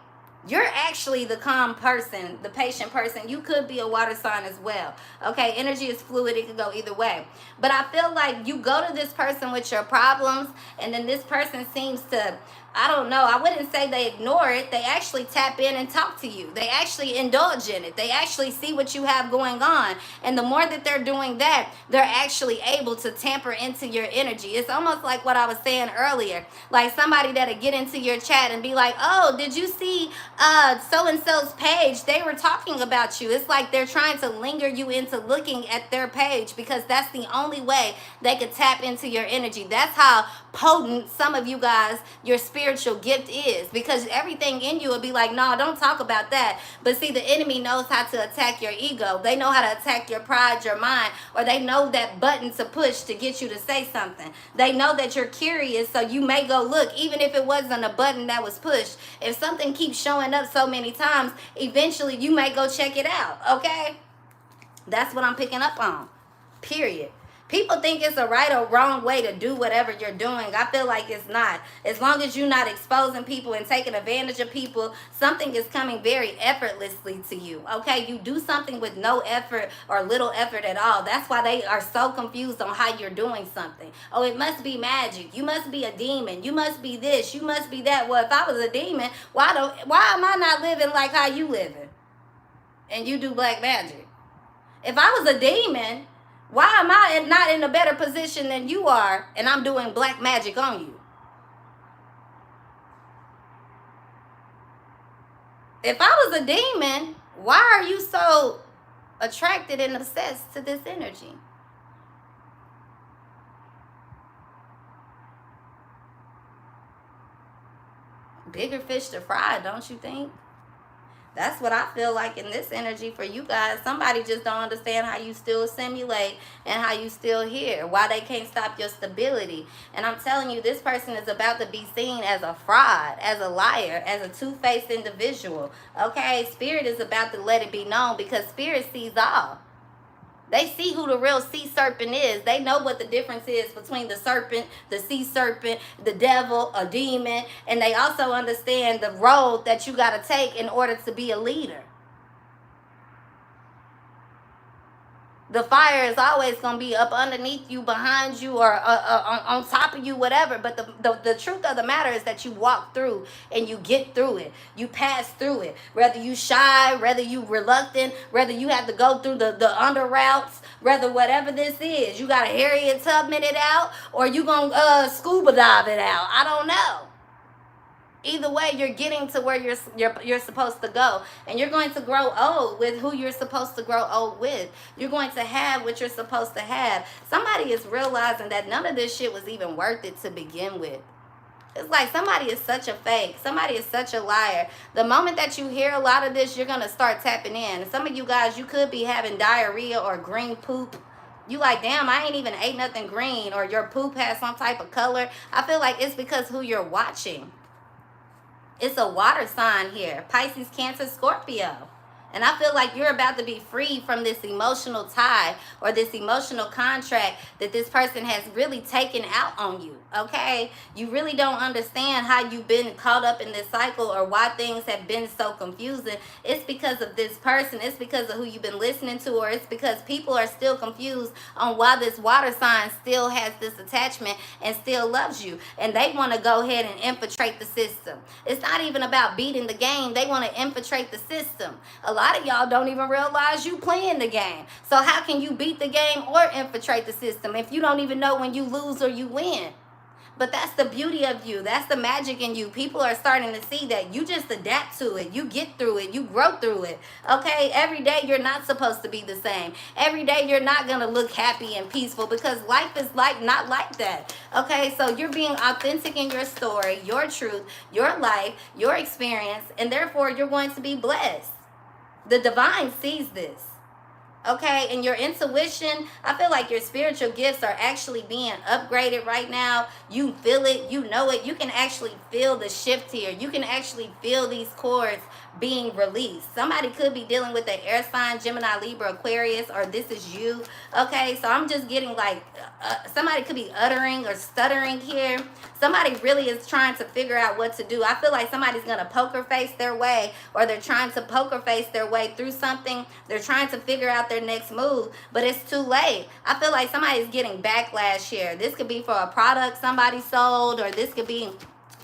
You're actually the calm person, the patient person. You could be a water sign as well. Okay, energy is fluid. It could go either way. But I feel like you go to this person with your problems, and then this person seems to, I don't know, I wouldn't say they ignore it. They actually tap in and talk to you. They actually indulge in it. They actually see what you have going on. And the more that they're doing that, they're actually able to tamper into your energy. It's almost like what I was saying earlier. Like somebody that'll get into your chat and be like, oh, did you see so-and-so's page? They were talking about you. It's like they're trying to linger you into looking at their page, because that's the only way they could tap into your energy. That's how potent some of you guys, your spirit spiritual gift is, because everything in you will be like, no, don't talk about that. But see, the enemy knows how to attack your ego. They know how to attack your pride, your mind, or they know that button to push to get you to say something. They know that you're curious, so you may go look, even if it wasn't a button that was pushed. If something keeps showing up so many times, eventually you may go check it out, okay? That's what I'm picking up on, period. People think it's a right or wrong way to do whatever you're doing. I feel like it's not. As long as you're not exposing people and taking advantage of people, something is coming very effortlessly to you, okay? You do something with no effort or little effort at all. That's why they are so confused on how you're doing something. Oh, it must be magic. You must be a demon. You must be this. You must be that. Well, if I was a demon, why am I not living like how you living? And you do black magic. If I was a demon, why am I not in a better position than you are and I'm doing black magic on you? If I was a demon, why are you so attracted and obsessed to this energy? Bigger fish to fry, don't you think? That's what I feel like in this energy for you guys. Somebody just don't understand how you still simulate and how you still here. Why they can't stop your stability. And I'm telling you, this person is about to be seen as a fraud, as a liar, as a two-faced individual. Okay? Spirit is about to let it be known, because Spirit sees all. They see who the real sea serpent is. They know what the difference is between the serpent, the sea serpent, the devil, a demon. And they also understand the road that you got to take in order to be a leader. The fire is always going to be up underneath you, behind you, or on top of you, whatever. But the truth of the matter is that you walk through and you get through it. You pass through it. Whether you shy, whether you reluctant, whether you have to go through the under routes, whether whatever this is. You got to Harriet Tubman it out, or you going to scuba dive it out. I don't know. Either way, you're getting to where you're supposed to go. And you're going to grow old with who you're supposed to grow old with. You're going to have what you're supposed to have. Somebody is realizing that none of this shit was even worth it to begin with. It's like somebody is such a fake. Somebody is such a liar. The moment that you hear a lot of this, you're going to start tapping in. And some of you guys, you could be having diarrhea or green poop. You like, damn, I ain't even ate nothing green. Or your poop has some type of color. I feel like it's because who you're watching. It's a water sign here. Pisces, Cancer, Scorpio. And I feel like you're about to be free from this emotional tie or this emotional contract that this person has really taken out on you, okay? You really don't understand how you've been caught up in this cycle or why things have been so confusing. It's because of this person. It's because of who you've been listening to, or it's because people are still confused on why this water sign still has this attachment and still loves you. And they want to go ahead and infiltrate the system. It's not even about beating the game. They want to infiltrate the system. A lot of y'all don't even realize you playing the game. So how can you beat the game or infiltrate the system if you don't even know when you lose or you win? But that's the beauty of you. That's the magic in you. People are starting to see that you just adapt to it. You get through it. You grow through it. Okay? Every day you're not supposed to be the same. Every day you're not going to look happy and peaceful, because life is not like that. Okay? So you're being authentic in your story, your truth, your life, your experience, and therefore you're going to be blessed. The divine sees this. Okay, and your intuition, I feel like your spiritual gifts are actually being upgraded right now. You feel it, you know it. You can actually feel the shift here. You can actually feel these cords being released. Somebody could be dealing with the air sign, Gemini, Libra, Aquarius, or this is you. Okay, so I'm just getting like, somebody could be uttering or stuttering here. Somebody really is trying to figure out what to do. I feel like somebody's going to poker face their way, or they're trying to poker face their way through something. They're trying to figure out their next move, but it's too late. I feel like somebody's getting backlash here. This could be for a product somebody sold, or this could be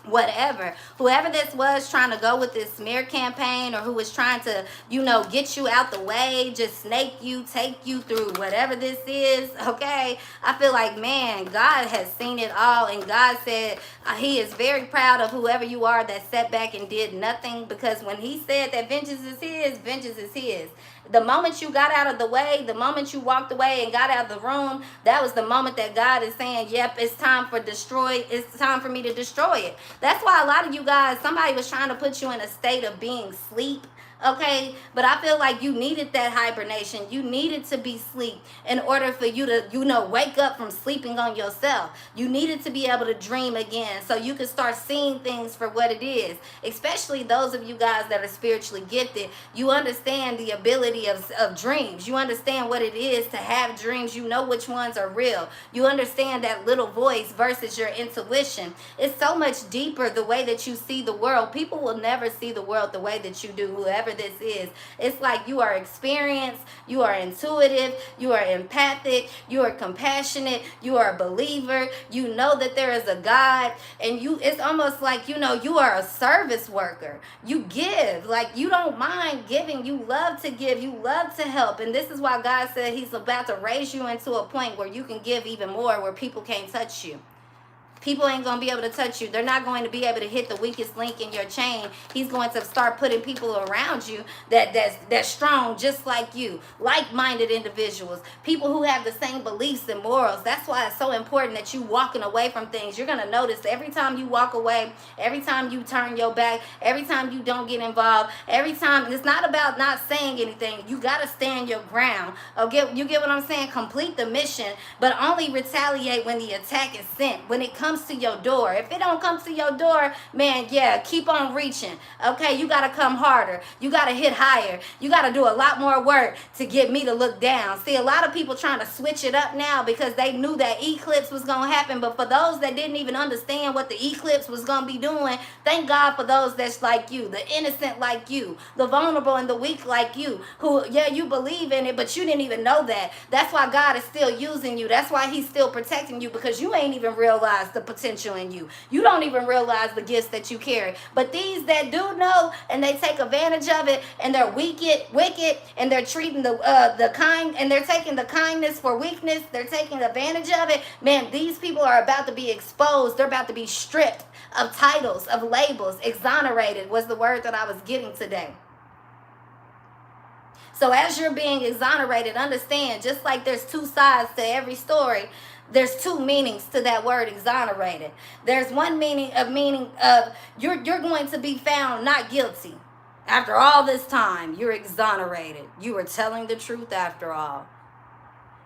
whatever. Whoever this was trying to go with this smear campaign, or who was trying to, you know, get you out the way, just snake you, take you through whatever this is, okay? I feel like, man, God has seen it all, and God said he is very proud of whoever you are that sat back and did nothing, because when he said that vengeance is his, vengeance is his. The moment you got out of the way, the moment you walked away and got out of the room, that was the moment that God is saying, yep, it's time for me to destroy it. That's why a lot of you guys, somebody was trying to put you in a state of being asleep. Okay, but I feel like you needed that hibernation. You needed to be asleep in order for you to, wake up from sleeping on yourself. You needed to be able to dream again so you could start seeing things for what it is. Especially those of you guys that are spiritually gifted. You understand the ability of dreams. You understand what it is to have dreams. You know which ones are real. You understand that little voice versus your intuition. It's so much deeper the way that you see the world. People will never see the world the way that you do, whoever this is. It's like you are experienced, you are intuitive, you are empathic, you are compassionate, you are a believer, you know that there is a God, and it's almost like, you are a service worker. You give, like you don't mind giving, you love to give, you love to help. And this is why God said he's about to raise you into a point where you can give even more, where people can't touch you. People ain't going to be able to touch you. They're not going to be able to hit the weakest link in your chain. He's going to start putting people around you that's strong just like you. Like-minded individuals. People who have the same beliefs and morals. That's why it's so important that you walking away from things. You're going to notice every time you walk away, every time you turn your back, every time you don't get involved, every time, it's not about not saying anything. You got to stand your ground. Okay, you get what I'm saying? Complete the mission, but only retaliate when the attack is sent. When it comes to your door. If it don't come to your door, man, yeah, keep on reaching. Okay, you got to come harder. You got to hit higher. You got to do a lot more work to get me to look down. See, a lot of people trying to switch it up now because they knew that eclipse was going to happen. But for those that didn't even understand what the eclipse was going to be doing, thank God for those that's like you, the innocent like you, the vulnerable and the weak like you, who, yeah, you believe in it, but you didn't even know that. That's why God is still using you. That's why he's still protecting you, because you ain't even realized the potential in you. You don't even realize the gifts that you carry. But these that do know, and they take advantage of it, and they're wicked, and they're treating the kind, and they're taking the kindness for weakness. They're taking advantage of it. Man, these people are about to be exposed. They're about to be stripped of titles, of labels. Exonerated was the word that I was getting today. So as you're being exonerated, understand, just like there's two sides to every story, there's two meanings to that word exonerated. There's one meaning of you're going to be found not guilty. After all this time, you're exonerated. You were telling the truth after all.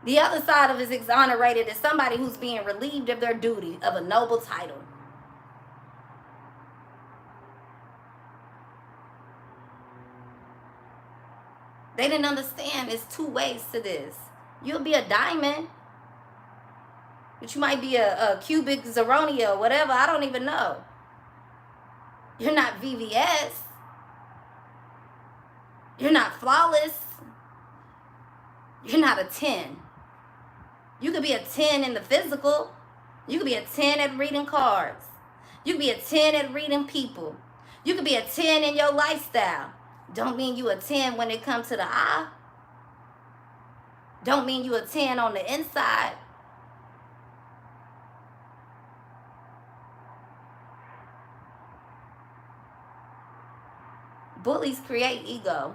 The other side of is exonerated is somebody who's being relieved of their duty of a noble title. They didn't understand there's two ways to this. You'll be a diamond, but you might be a cubic zirconia or whatever. I don't even know. You're not VVS. You're not flawless. You're not a 10. You could be a 10 in the physical. You could be a 10 at reading cards. You could be a 10 at reading people. You could be a 10 in your lifestyle. Don't mean you a 10 when it comes to the eye. Don't mean you a 10 on the inside. Bullies create ego.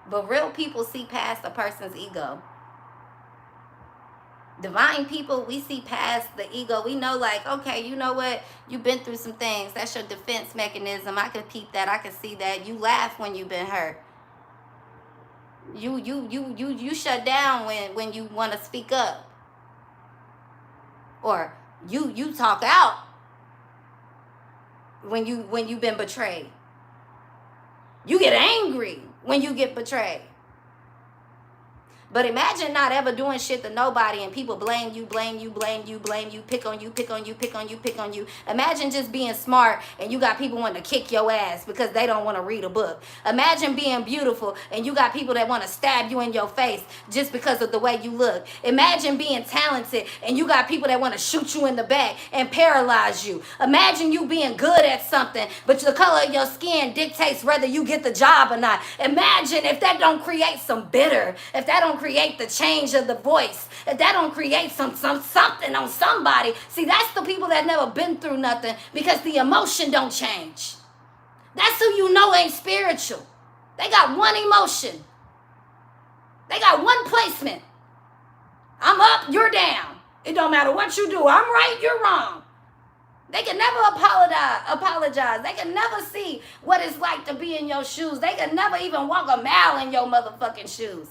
But real people see past a person's ego. Divine people, we see past the ego. We know, like, okay, you know what? You've been through some things. That's your defense mechanism. I could peep that. I could see that. You laugh when you've been hurt. You shut down when you want to speak up. Or you talk out when you've been betrayed. You get angry when you get betrayed. But imagine not ever doing shit to nobody and people blame you, pick on you. Imagine just being smart and you got people wanting to kick your ass because they don't want to read a book. Imagine being beautiful and you got people that want to stab you in your face just because of the way you look. Imagine being talented and you got people that want to shoot you in the back and paralyze you. Imagine you being good at something, but the color of your skin dictates whether you get the job or not. Imagine if that don't create some bitter, if that don't create the change of the voice, if that don't create something on somebody. See, that's the people that never been through nothing, because the emotion don't change. That's who you know ain't spiritual. They got one emotion. They got one placement. I'm up, you're down. It don't matter what you do. I'm right, you're wrong. They can never apologize. They can never see what it's like to be in your shoes. They can never even walk a mile in your motherfucking shoes.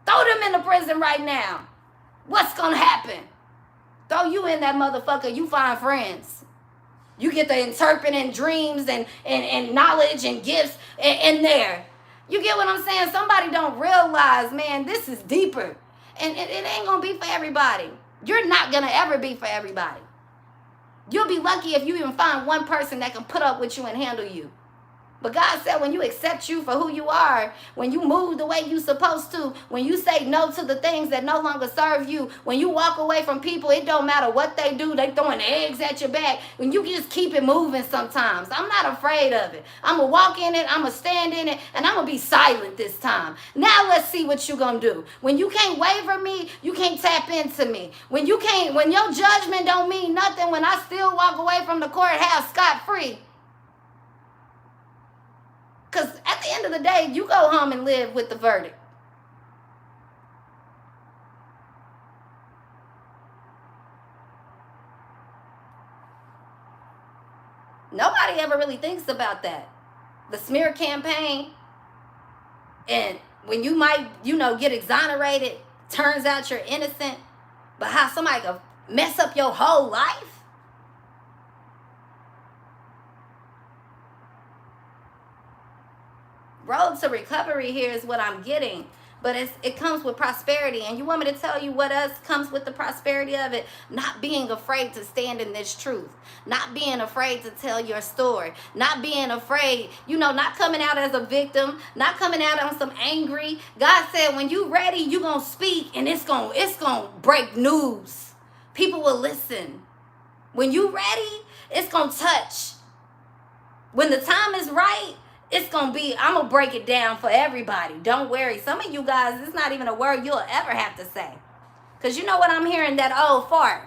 Throw them in the prison right now. What's gonna happen? Throw you in that motherfucker, you find friends. You get the interpreting dreams and knowledge and gifts in there. You get what I'm saying? Somebody don't realize, man, this is deeper. And it ain't gonna be for everybody. You're not gonna ever be for everybody. You'll be lucky if you even find one person that can put up with you and handle you. But God said when you accept you for who you are, when you move the way you're supposed to, when you say no to the things that no longer serve you, when you walk away from people, it don't matter what they do, they throwing eggs at your back, when you just keep it moving sometimes. I'm not afraid of it. I'm going to walk in it, I'm going to stand in it, and I'm going to be silent this time. Now let's see what you're going to do. When you can't waver me, you can't tap into me. When your judgment don't mean nothing, when I still walk away from the courthouse scot-free, because at the end of the day, you go home and live with the verdict. Nobody ever really thinks about that. The smear campaign, and when you might, get exonerated, turns out you're innocent, but how somebody can mess up your whole life? Road to recovery here is what I'm getting, but it comes with prosperity. And you want me to tell you what else comes with the prosperity of it? Not being afraid to stand in this truth, not being afraid to tell your story, not being afraid, not coming out as a victim, not coming out on some angry. God said when you ready, you gonna speak, and it's gonna break news. People will listen. When you ready, it's gonna touch. When the time is right, it's going to be, I'm going to break it down for everybody. Don't worry. Some of you guys, it's not even a word you'll ever have to say. Because you know what I'm hearing? That old fart.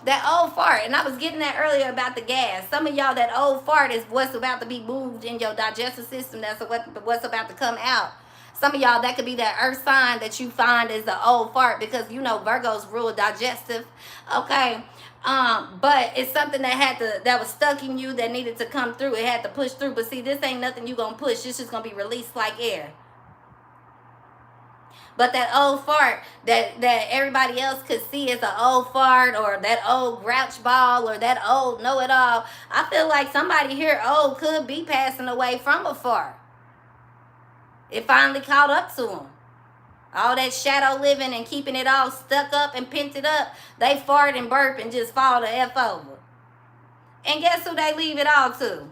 That old fart. And I was getting that earlier about the gas. Some of y'all, that old fart is what's about to be moved in your digestive system. That's what's about to come out. Some of y'all, that could be that earth sign that you find is the old fart. Because, Virgos rule digestive. Okay. But it's something that was stuck in you that needed to come through. It had to push through. But see, this ain't nothing you gonna push. It's just gonna be released like air. But that old fart that everybody else could see as an old fart, or that old grouch ball, or that old know-it-all, I feel like somebody here old could be passing away from a fart. It finally caught up to them. All that shadow living and keeping it all stuck up and pinted up, they fart and burp and just fall the F over. And guess who they leave it all to?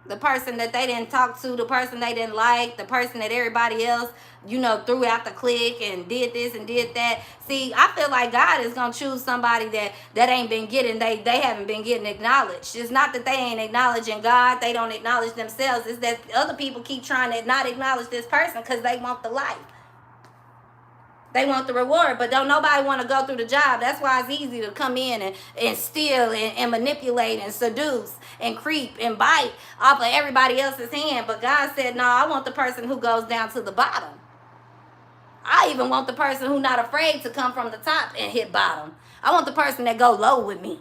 The person that they didn't talk to, the person they didn't like, the person that everybody else, threw out the clique and did this and did that. See, I feel like God is going to choose somebody that ain't been getting, they haven't been getting acknowledged. It's not that they ain't acknowledging God, they don't acknowledge themselves. It's that other people keep trying to not acknowledge this person because they want the life. They want the reward, but don't nobody want to go through the job. That's why it's easy to come in and steal and manipulate and seduce and creep and bite off of everybody else's hand. But God said, no, I want the person who goes down to the bottom. I even want the person who's not afraid to come from the top and hit bottom. I want the person that go low with me.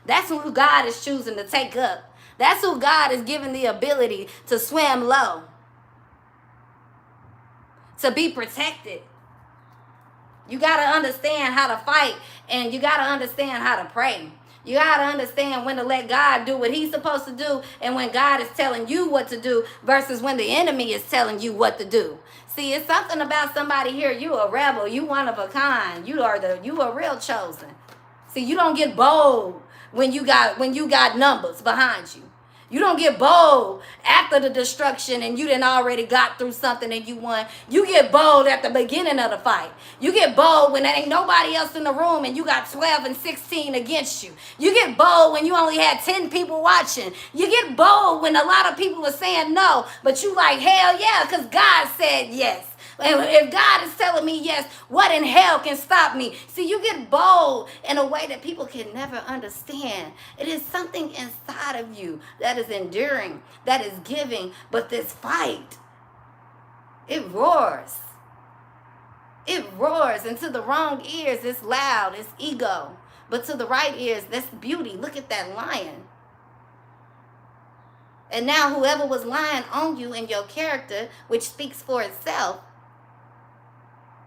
That's who God is choosing to take up. That's who God is giving the ability to swim low, to be protected. You got to understand how to fight, and you got to understand how to pray. You got to understand when to let God do what he's supposed to do, and when God is telling you what to do versus when the enemy is telling you what to do. See, it's something about somebody here. You a rebel. You one of a kind. You a real chosen. See, you don't get bold when you got numbers behind you. You don't get bold after the destruction and you done already got through something and you won. You get bold at the beginning of the fight. You get bold when there ain't nobody else in the room and you got 12 and 16 against you. You get bold when you only had 10 people watching. You get bold when a lot of people are saying no, but you like, hell yeah, because God said yes. And if God is telling me yes, what in hell can stop me? See, you get bold in a way that people can never understand. It is something inside of you that is enduring, that is giving. But this fight, it roars. It roars, and to the wrong ears, it's loud, it's ego. But to the right ears, that's beauty. Look at that lion. And now whoever was lying on you in your character, which speaks for itself,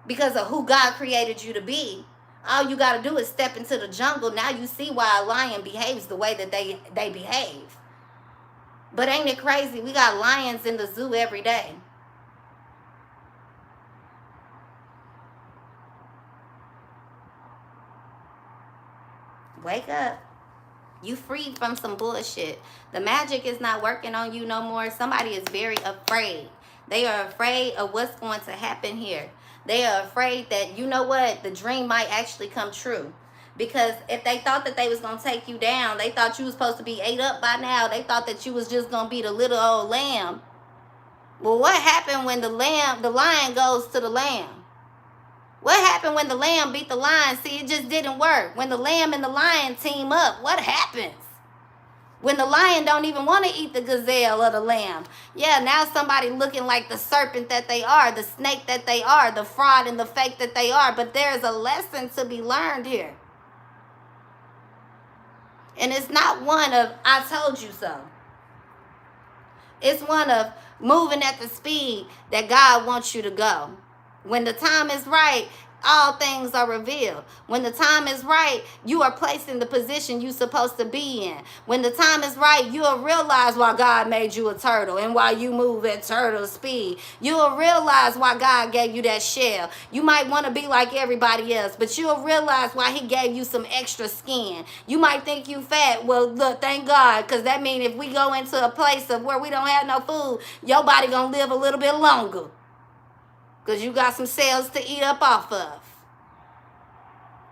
because of who God created you to be, all you got to do is step into the jungle. Now you see why a lion behaves the way that they behave. But ain't it crazy? We got lions in the zoo every day. Wake up. You freed from some bullshit. The magic is not working on you no more. Somebody is very afraid. They are afraid of what's going to happen here. They are afraid that, you know what, the dream might actually come true. Because if they thought that they was going to take you down, they thought you was supposed to be ate up by now. They thought that you was just going to be the little old lamb. Well, what happened when the lion goes to the lamb? What happened when the lamb beat the lion? See, it just didn't work. When the lamb and the lion team up, what happens? When the lion don't even want to eat the gazelle or the lamb. Yeah, now somebody looking like the serpent that they are, the snake that they are, the fraud and the fake that they are. But there's a lesson to be learned here. And it's not one of, I told you so. It's one of moving at the speed that God wants you to go. When the time is right, all things are revealed. When the time is right, you are placed in the position you're supposed to be in. When the time is right, you'll realize why God made you a turtle and why you move at turtle speed. You'll realize why God gave you that shell. You might want to be like everybody else, but you'll realize why he gave you some extra skin. You might think you fat. Well, look, thank God, because that means if we go into a place of where we don't have no food, your body going to live a little bit longer. Because you got some cells to eat up off of.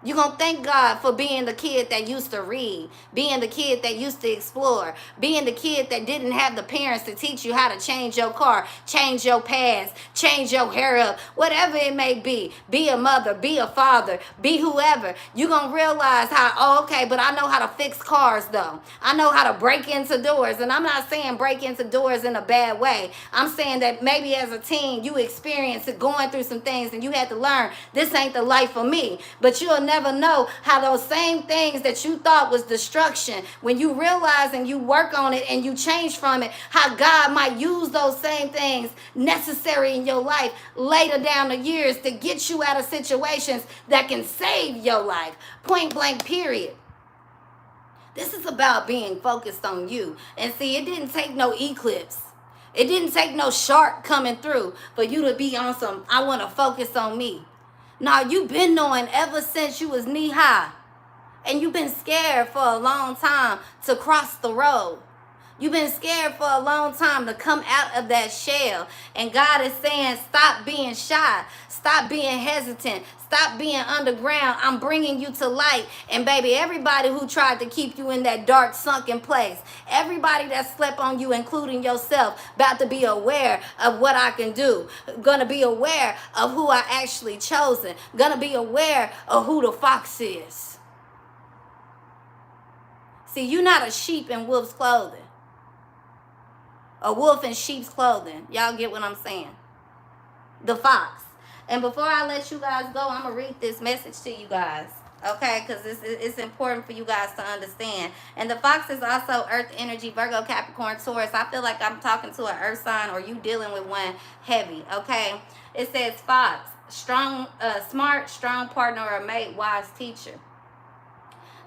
You're going to thank God for being the kid that used to read, being the kid that used to explore, being the kid that didn't have the parents to teach you how to change your car, change your pads, change your hair up, whatever it may be. Be a mother, be a father, be whoever. You're going to realize how, oh, okay, but I know how to fix cars though. I know how to break into doors. And I'm not saying break into doors in a bad way. I'm saying that maybe as a teen, you experienced it going through some things and you had to learn this ain't the life for me. But you'll never know how those same things that you thought was destruction, when you realize and you work on it and you change from it, how God might use those same things necessary in your life later down the years to get you out of situations that can save your life. Point blank, period. This is about being focused on you. And see, it didn't take no eclipse. It didn't take no shark coming through for you to be on some, I want to focus on me. Now, you've been knowing ever since you was knee high. And you've been scared for a long time to cross the road. You've been scared for a long time to come out of that shell. And God is saying, stop being shy. Stop being hesitant. Stop being underground. I'm bringing you to light. And baby, everybody who tried to keep you in that dark, sunken place, everybody that slept on you, including yourself, about to be aware of what I can do. Gonna be aware of who I actually chosen. Gonna be aware of who the fox is. See, you're not a sheep in wolf's clothing. A wolf in sheep's clothing. Y'all get what I'm saying? The fox. And before I let you guys go, I'm going to read this message to you guys. Okay? Because it's important for you guys to understand. And the fox is also earth energy, Virgo, Capricorn, Taurus. I feel like I'm talking to an earth sign or you dealing with one heavy. Okay? It says fox. Strong, smart, strong partner or mate, wise teacher.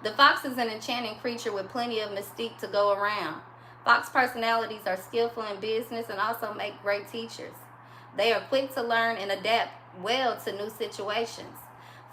The fox is an enchanting creature with plenty of mystique to go around. Fox personalities are skillful in business and also make great teachers. They are quick to learn and adapt well to new situations.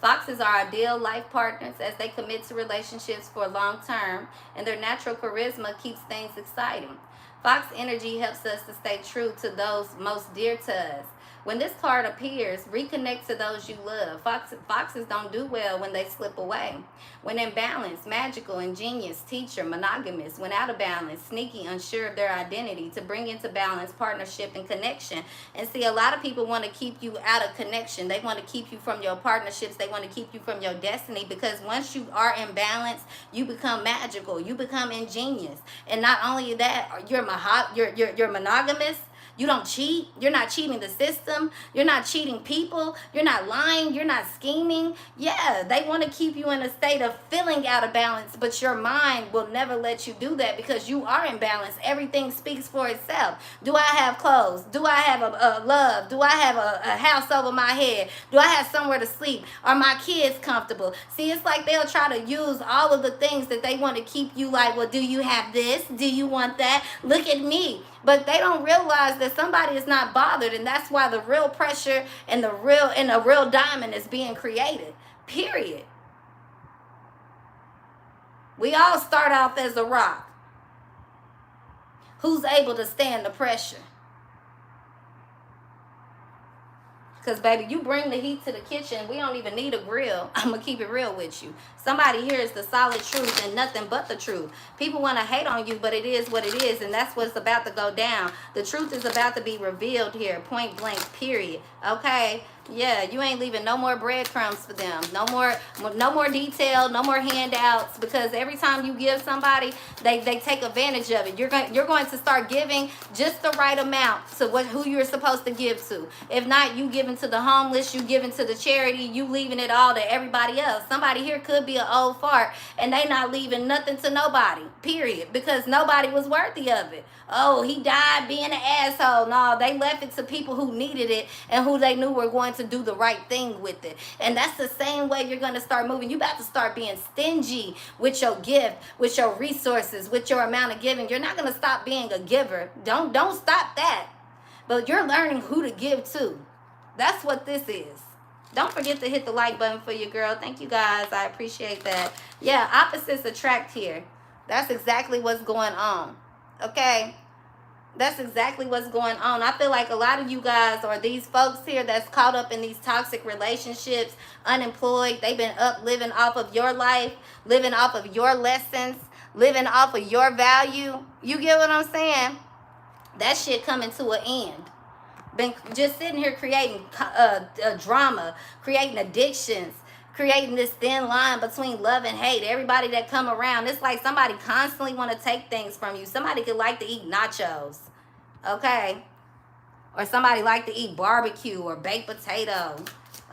Foxes are ideal life partners as they commit to relationships for long term, and their natural charisma keeps things exciting. Fox energy helps us to stay true to those most dear to us. When this card appears, reconnect to those you love. Foxes don't do well when they slip away. When in balance, magical, ingenious, teacher, monogamous. When out of balance, sneaky, unsure of their identity. To bring into balance, partnership, and connection. And see, a lot of people want to keep you out of connection. They want to keep you from your partnerships. They want to keep you from your destiny. Because once you are in balance, you become magical. You become ingenious. And not only that, you're monogamous. You don't cheat. You're not cheating the system. You're not cheating people. You're not lying. You're not scheming. Yeah, they want to keep you in a state of feeling out of balance, but your mind will never let you do that because you are in balance. Everything speaks for itself. Do I have clothes? Do I have a love? Do I have a house over my head? Do I have somewhere to sleep? Are my kids comfortable? See, it's like they'll try to use all of the things that they want to keep you like, well, do you have this? Do you want that? Look at me. But they don't realize that somebody is not bothered, and that's why the real pressure and a real diamond is being created. Period. We all start off as a rock. Who's able to stand the pressure? Because, baby, you bring the heat to the kitchen. We don't even need a grill. I'm going to keep it real with you. Somebody here is the solid truth and nothing but the truth. People want to hate on you, but it is what it is, and that's what's about to go down. The truth is about to be revealed here, point blank, period. Okay? Yeah, you ain't leaving no more breadcrumbs for them. No more detail, no more handouts, because every time you give somebody, they take advantage of it. You're going to start giving just the right amount to who you're supposed to give to. If not, you giving to the homeless, you giving to the charity, you leaving it all to everybody else. Somebody here could be an old fart and they not leaving nothing to nobody, period, because nobody was worthy of it. Oh, he died being an asshole. No, they left it to people who needed it and who they knew were going to do the right thing with it. And that's the same way you're going to start moving. You about to start being stingy with your gift, with your resources, with your amount of giving. You're not going to stop being a giver. Don't stop that. But you're learning who to give to. That's what this is. Don't forget to hit the like button for your girl. Thank you, guys. I appreciate that. Yeah, opposites attract here. That's exactly what's going on. Okay? That's exactly what's going on. I feel like a lot of you guys or these folks here that's caught up in these toxic relationships, unemployed, they've been up living off of your life, living off of your lessons, living off of your value. You get what I'm saying? That shit coming to an end. Been just sitting here creating drama, creating addictions, creating this thin line between love and hate. Everybody that come around, it's like somebody constantly want to take things from you. Somebody could like to eat nachos, okay? Or somebody like to eat barbecue or baked potato,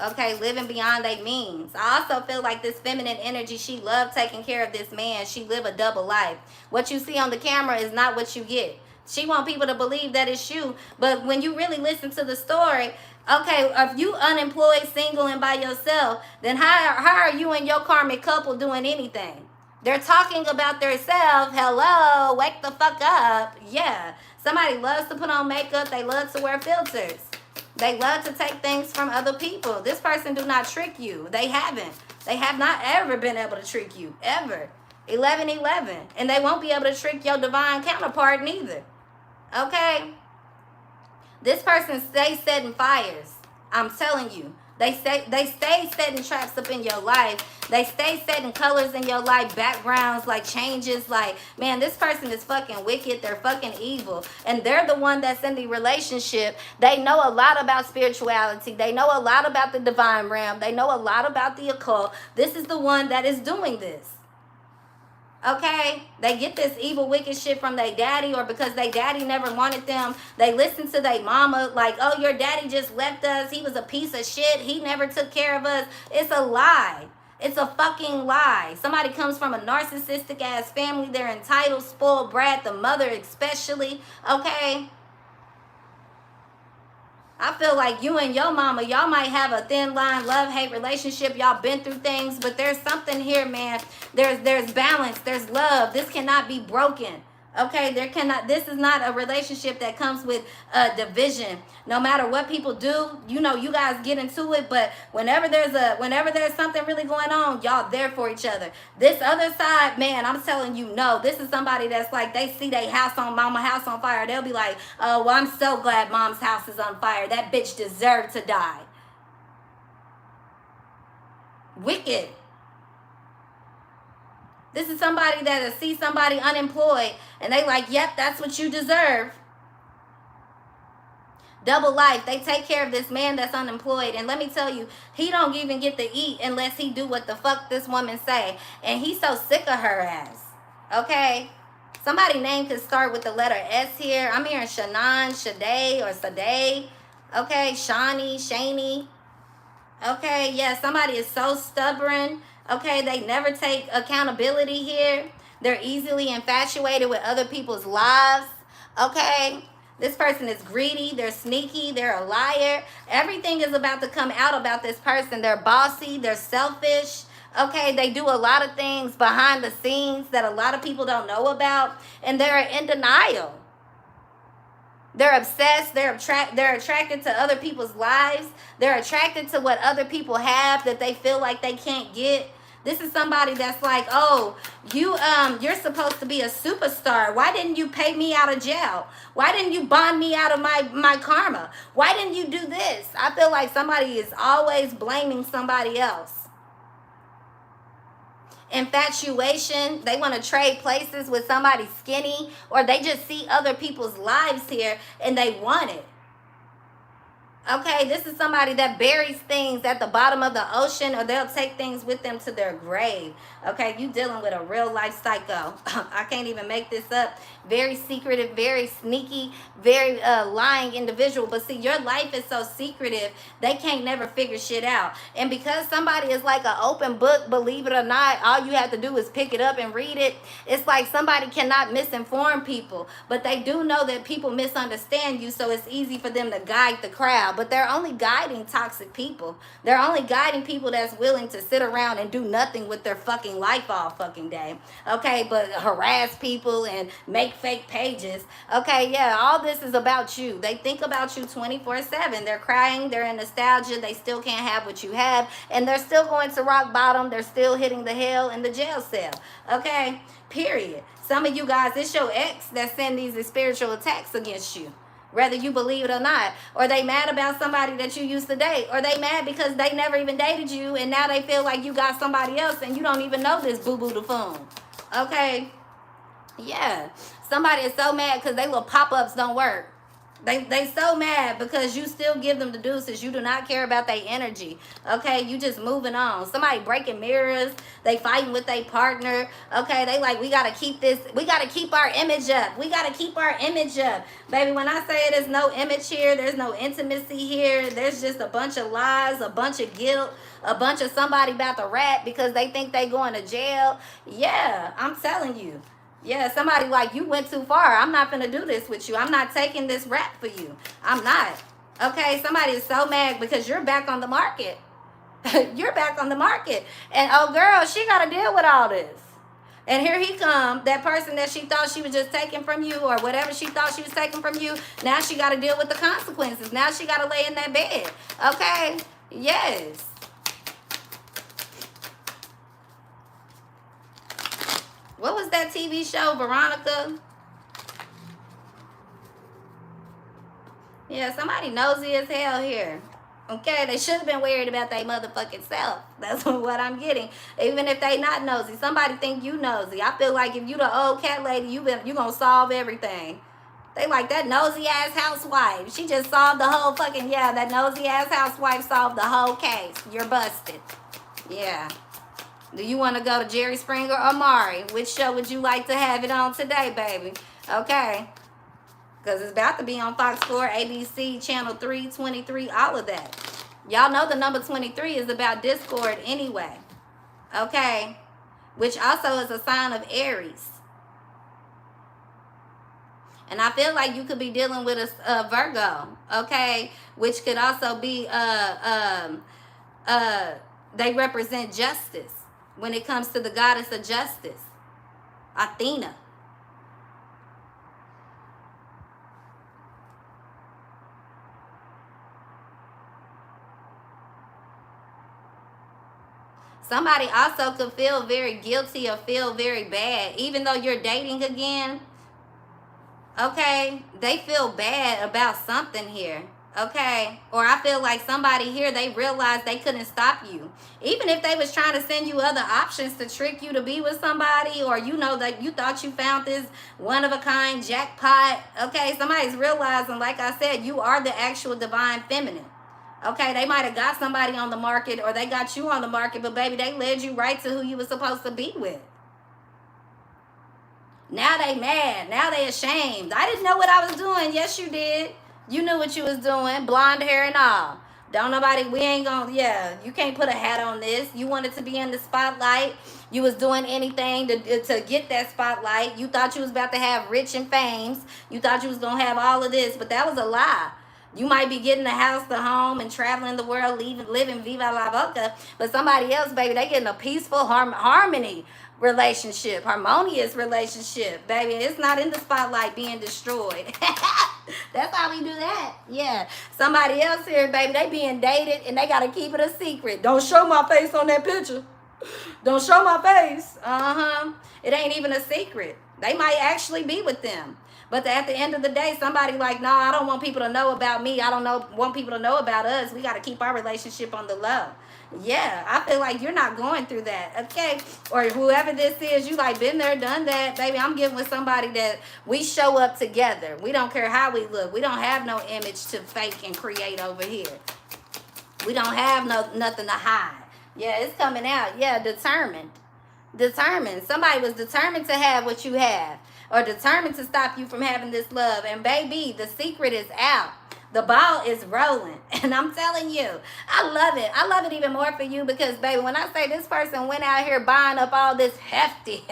okay? Living beyond their means. I also feel like this feminine energy, she loved taking care of this man. She live a double life. What you see on the camera is not what you get. She want people to believe that it's you, but when you really listen to the story, okay, if you unemployed, single, and by yourself, then how are you and your karmic couple doing anything? They're talking about themselves. Hello, wake the fuck up. Yeah, somebody loves to put on makeup. They love to wear filters. They love to take things from other people. This person do not trick you. They haven't. They have not ever been able to trick you, ever. 11-11. And they won't be able to trick your divine counterpart neither. Okay? This person stays setting fires. I'm telling you. They stay setting traps up in your life. They stay setting colors in your life, backgrounds, like changes. Like, man, this person is fucking wicked. They're fucking evil. And they're the one that's in the relationship. They know a lot about spirituality. They know a lot about the divine realm. They know a lot about the occult. This is the one that is doing this. Okay, they get this evil, wicked shit from their daddy, or because their daddy never wanted them. They listen to their mama like, oh, your daddy just left us. He was a piece of shit. He never took care of us. It's a lie. It's a fucking lie. Somebody comes from a narcissistic ass family. They're entitled, spoiled brat, the mother especially. Okay. I feel like you and your mama, y'all might have a thin line love-hate relationship. Y'all been through things, but there's something here, man. There's balance. There's love. This cannot be broken. Okay, this is not a relationship that comes with division. No matter what people do, you know, you guys get into it, but whenever there's something really going on, y'all there for each other. This other side, man, I'm telling you, no. This is somebody that's like, they see their mama house on fire. They'll be like, oh, well, I'm so glad mom's house is on fire. That bitch deserved to die. Wicked. This is somebody that sees somebody unemployed and they like, yep, that's what you deserve. Double life. They take care of this man that's unemployed. And let me tell you, he don't even get to eat unless he do what the fuck this woman say. And he's so sick of her ass. Okay? Somebody's name could start with the letter S here. I'm hearing Shannon, Shade, or Sade. Okay, Shani, Shani. Okay, yeah, somebody is so stubborn. Okay, they never take accountability here. They're easily infatuated with other people's lives. Okay, this person is greedy. They're sneaky. They're a liar. Everything is about to come out about this person. They're bossy. They're selfish. Okay, they do a lot of things behind the scenes that a lot of people don't know about, and they're in denial. They're obsessed. They're attracted to other people's lives. They're attracted to what other people have that they feel like they can't get. This is somebody that's like, oh, you're supposed to be a superstar. Why didn't you pay me out of jail? Why didn't you bond me out of my karma? Why didn't you do this? I feel like somebody is always blaming somebody else. Infatuation, they want to trade places with somebody skinny, or they just see other people's lives here and they want it. Okay, this is somebody that buries things at the bottom of the ocean, or they'll take things with them to their grave. Okay, you dealing with a real life psycho. I can't even make this up. Very secretive, very sneaky, very lying individual. But see, your life is so secretive, they can't never figure shit out. And because somebody is like an open book, believe it or not, all you have to do is pick it up and read it. It's like somebody cannot misinform people, but they do know that people misunderstand you, so it's easy for them to guide the crowd. But they're only guiding toxic people. They're only guiding people that's willing to sit around and do nothing with their fucking life all fucking day. Okay, but harass people and make fake pages. Okay, yeah, all this is about you. They think about you 24/7. They're crying, they're in nostalgia, they still can't have what you have, and they're still going to rock bottom. They're still hitting the hell in the jail cell. Okay, period. Some of you guys, it's your ex that send these spiritual attacks against you, whether you believe it or not. Or they mad about somebody that you used to date, or they mad because they never even dated you and now they feel like you got somebody else and you don't even know this boo-boo the phone. Okay, yeah, somebody is so mad because they little pop-ups don't work. They so mad because you still give them the deuces. You do not care about their energy. Okay, you just moving on. Somebody breaking mirrors. They fighting with their partner. Okay, they like, we got to keep this. We got to keep our image up. We got to keep our image up. Baby, when I say there's no image here, there's no intimacy here. There's just a bunch of lies, a bunch of guilt, a bunch of somebody about to rat because they think they going to jail. Yeah, I'm telling you. Yeah, somebody like, you went too far. I'm not going to do this with you. I'm not taking this rap for you. I'm not. Okay, somebody is so mad because you're back on the market. You're back on the market. And oh, girl, she got to deal with all this. And here he come, that person that she thought she was just taking from you, or whatever she thought she was taking from you. Now she got to deal with the consequences. Now she got to lay in that bed. Okay, yes. What was that TV show, Veronica? Yeah, somebody nosy as hell here. Okay, they should have been worried about their motherfucking self. That's what I'm getting. Even if they not nosy, somebody think you nosy. I feel like if you the old cat lady, you gonna solve everything. They like, that nosy ass housewife. She just solved the whole fucking, yeah, that nosy ass housewife solved the whole case. You're busted. Yeah. Do you want to go to Jerry Springer or Mari? Which show would you like to have it on today, baby? Okay. Because it's about to be on Fox 4, ABC, Channel 3, 23, all of that. Y'all know the number 23 is about discord anyway. Okay. Which also is a sign of Aries. And I feel like you could be dealing with a Virgo. Okay. Which could also be, they represent justice. When it comes to the goddess of justice, Athena. Somebody also could feel very guilty or feel very bad, even though you're dating again. Okay, they feel bad about something here. Okay, or I feel like somebody here, they realized they couldn't stop you. Even if they was trying to send you other options to trick you to be with somebody, or you know that you thought you found this one-of-a-kind jackpot. Okay, somebody's realizing, like I said, you are the actual divine feminine. Okay, they might have got somebody on the market, or they got you on the market, but baby, they led you right to who you were supposed to be with. Now they mad. Now they ashamed. I didn't know what I was doing. Yes, you did. You knew what you was doing. Blonde hair and all. Don't nobody, we ain't gonna, yeah, you can't put a hat on this. You wanted to be in the spotlight. You was doing anything to get that spotlight. You thought you was about to have rich and fames. You thought you was gonna have all of this, but that was a lie. You might be getting the house, the home, and traveling the world, living Viva La Boca. But somebody else, baby, they getting a peaceful harmony relationship, harmonious relationship, baby. It's not in the spotlight being destroyed. That's how we do that. Yeah. Somebody else here, baby, they being dated and they got to keep it a secret. Don't show my face on that picture. Don't show my face. It ain't even a secret. They might actually be with them. But at the end of the day, somebody like, no, I don't want people to know about me. I don't want people to know about us. We got to keep our relationship on the low. Yeah, I feel like you're not going through that, okay? Or whoever this is, you like been there, done that. Baby, I'm getting with somebody that we show up together. We don't care how we look. We don't have no image to fake and create over here. We don't have nothing to hide. Yeah, it's coming out. Yeah, determined. Determined. Somebody was determined to have what you have, or determined to stop you from having this love. And baby, the secret is out. The ball is rolling. And I'm telling you, I love it. I love it even more for you because, baby, when I say this person went out here buying up all this hefty,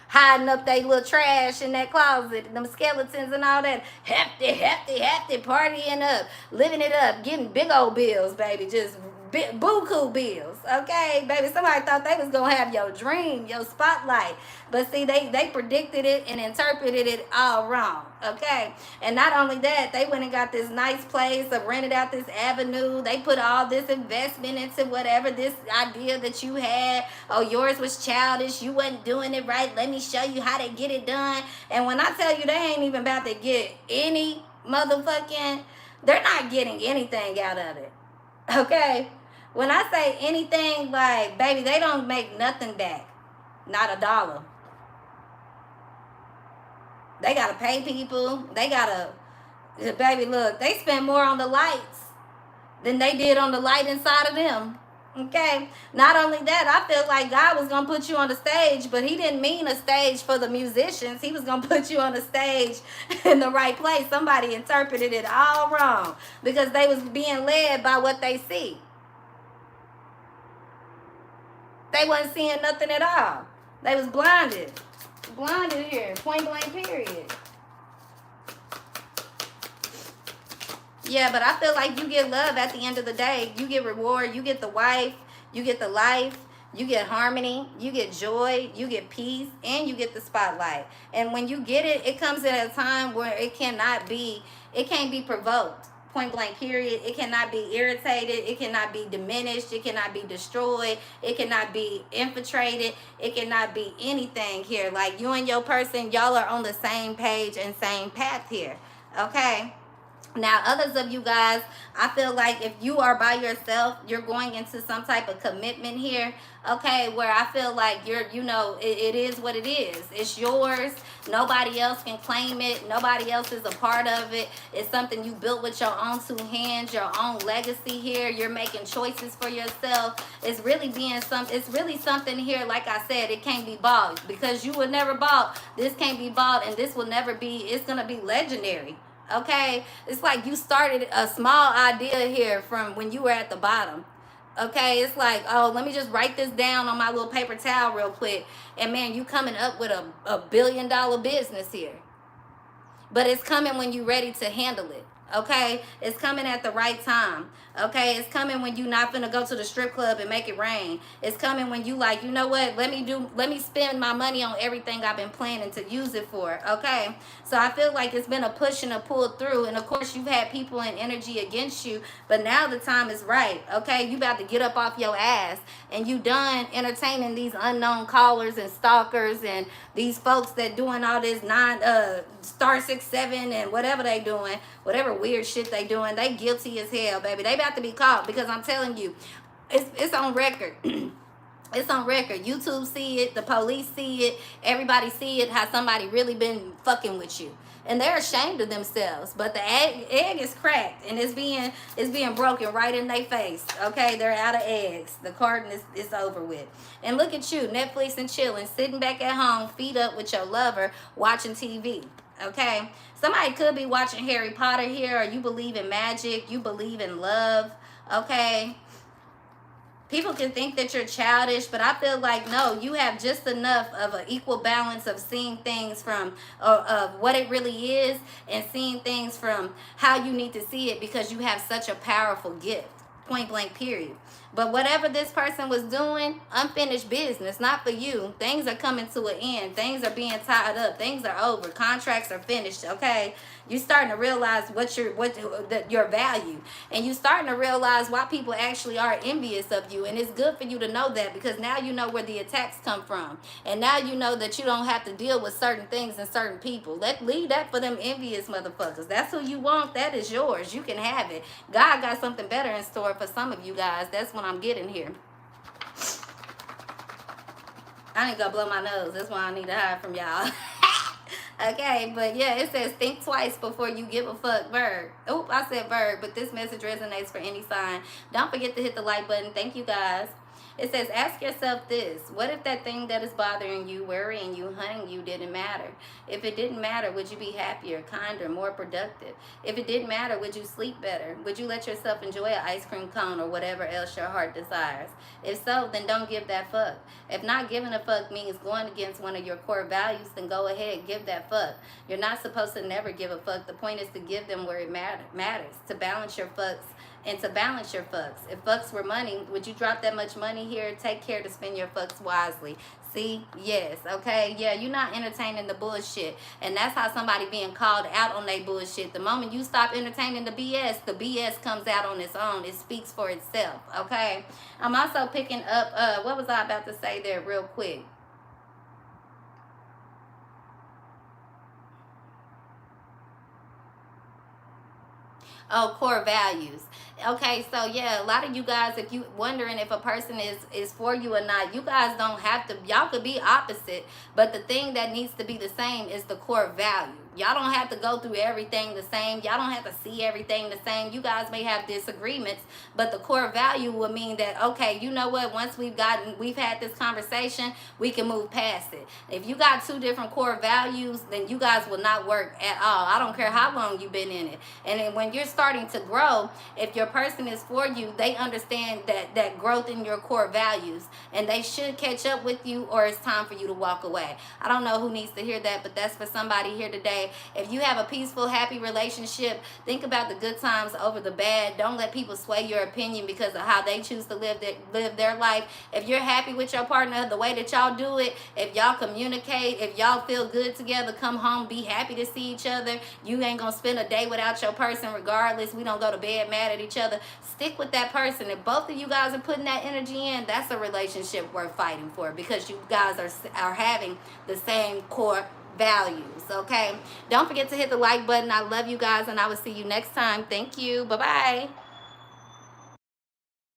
hiding up they little trash in that closet, them skeletons and all that, hefty, partying up, living it up, getting big old bills, baby, just buku bills, okay, baby. Somebody thought they was gonna have your dream, your spotlight, but see, they predicted it and interpreted it all wrong, okay. And not only that, they went and got this nice place, rented out this avenue. They put all this investment into whatever this idea that you had. Oh, yours was childish, you wasn't doing it right, let me show you how to get it done. And when I tell you, they ain't even about to get any motherfucking, they're not getting anything out of it, okay. When I say anything, like, baby, they don't make nothing back. Not a dollar. They got to pay people. They got to, baby, look, they spend more on the lights than they did on the light inside of them. Okay? Not only that, I feel like God was going to put you on the stage, but he didn't mean a stage for the musicians. He was going to put you on the stage in the right place. Somebody interpreted it all wrong because they was being led by what they see. They wasn't seeing nothing at all. They was blinded. Blinded here. Point blank period. Yeah, but I feel like you get love at the end of the day. You get reward. You get the wife. You get the life. You get harmony. You get joy. You get peace. And you get the spotlight. And when you get it, it comes at a time where it can't be provoked. Point blank period. It cannot be irritated. It cannot be diminished. It cannot be destroyed. It cannot be infiltrated. It cannot be anything here. Like you and your person, y'all are on the same page and same path here. Okay? Now, others of you guys, I feel like if you are by yourself, you're going into some type of commitment here, okay, where I feel like it is what it is. It's yours. Nobody else can claim it. Nobody else is a part of it. It's something you built with your own two hands, your own legacy here. You're making choices for yourself. It's really something here, like I said, it can't be bought because you were never bought. This can't be bought and this will never be, it's going to be legendary. Okay, it's like you started a small idea here from when you were at the bottom. Okay, it's like, oh, let me just write this down on my little paper towel real quick. And man, you coming up with a $1 billion business here. But it's coming when you're ready to handle it. Okay, it's coming at the right time. Okay, it's coming when you're not gonna go to the strip club and make it rain. It's coming when you like, you know what, let me spend my money on everything I've been planning to use it for. Okay, so I feel like it's been a push and a pull through, and of course you've had people and energy against you, but now the time is right. Okay, you about to get up off your ass and you done entertaining these unknown callers and stalkers and these folks that doing all this star 6-7 and whatever they doing, whatever weird shit they doing. They guilty as hell, baby. They about to be caught because I'm telling you, it's on record. It's on record. YouTube see it, the police see it, everybody see it, how somebody really been fucking with you. And they're ashamed of themselves. But the egg is cracked and it's being broken right in their face. Okay, they're out of eggs. The carton is over with. And look at you, Netflix and chilling, sitting back at home, feet up with your lover, watching TV. Okay, somebody could be watching Harry Potter here, or you believe in magic, you believe in love. Okay, people can think that you're childish, but I feel like, no, you have just enough of an equal balance of seeing things from of what it really is, and seeing things from how you need to see it, because you have such a powerful gift. Point blank, period. But whatever this person was doing, unfinished business, not for you. Things are coming to an end. Things are being tied up. Things are over. Contracts are finished, okay? You're starting to realize your value. And you're starting to realize why people actually are envious of you. And it's good for you to know that, because now you know where the attacks come from. And now you know that you don't have to deal with certain things and certain people. Leave that for them envious motherfuckers. That's who you want. That is yours. You can have it. God got something better in store for some of you guys. That's what I'm getting here. I ain't gonna blow my nose. That's why I need to hide from y'all. Okay, but yeah, it says think twice before you give a fuck, Virg. Oh, I said Virg, but this message resonates for any sign. Don't forget to hit the like button. Thank you, guys. It says, ask yourself this. What if that thing that is bothering you, worrying you, hunting you didn't matter? If it didn't matter, would you be happier, kinder, more productive? If it didn't matter, would you sleep better? Would you let yourself enjoy an ice cream cone or whatever else your heart desires? If so, then don't give that fuck. If not giving a fuck means going against one of your core values, then go ahead, give that fuck. You're not supposed to never give a fuck. The point is to give them where it matters, to balance your fucks. And to balance your fucks. If fucks were money, would you drop that much money here? Take care to spend your fucks wisely. See? Yes. Okay? Yeah, you're not entertaining the bullshit. And that's how somebody being called out on their bullshit. The moment you stop entertaining the BS comes out on its own. It speaks for itself. Okay? I'm also picking up, what was I about to say there real quick? Oh, core values. Okay, so yeah, a lot of you guys, if you wondering if a person is for you or not, you guys don't have to, y'all could be opposite, but the thing that needs to be the same is the core value. Y'all don't have to go through everything the same. Y'all don't have to see everything the same. You guys may have disagreements, but the core value will mean that, okay, you know what, once we've had this conversation, we can move past it. If you got two different core values, then you guys will not work at all. I don't care how long you've been in it. And then when you're starting to grow, if your person is for you, they understand that growth in your core values, and they should catch up with you, or it's time for you to walk away. I don't know who needs to hear that, but that's for somebody here today. If you have a peaceful, happy relationship, think about the good times over the bad. Don't let people sway your opinion because of how they choose to live their life. If you're happy with your partner, the way that y'all do it, if y'all communicate, if y'all feel good together, come home, be happy to see each other. You ain't gonna spend a day without your person regardless. We don't go to bed mad at each other. Stick with that person. If both of you guys are putting that energy in, that's a relationship worth fighting for, because you guys are having the same core values. Okay, don't forget to hit the like button. I love you guys, and I will see you next time. Thank you. Bye bye.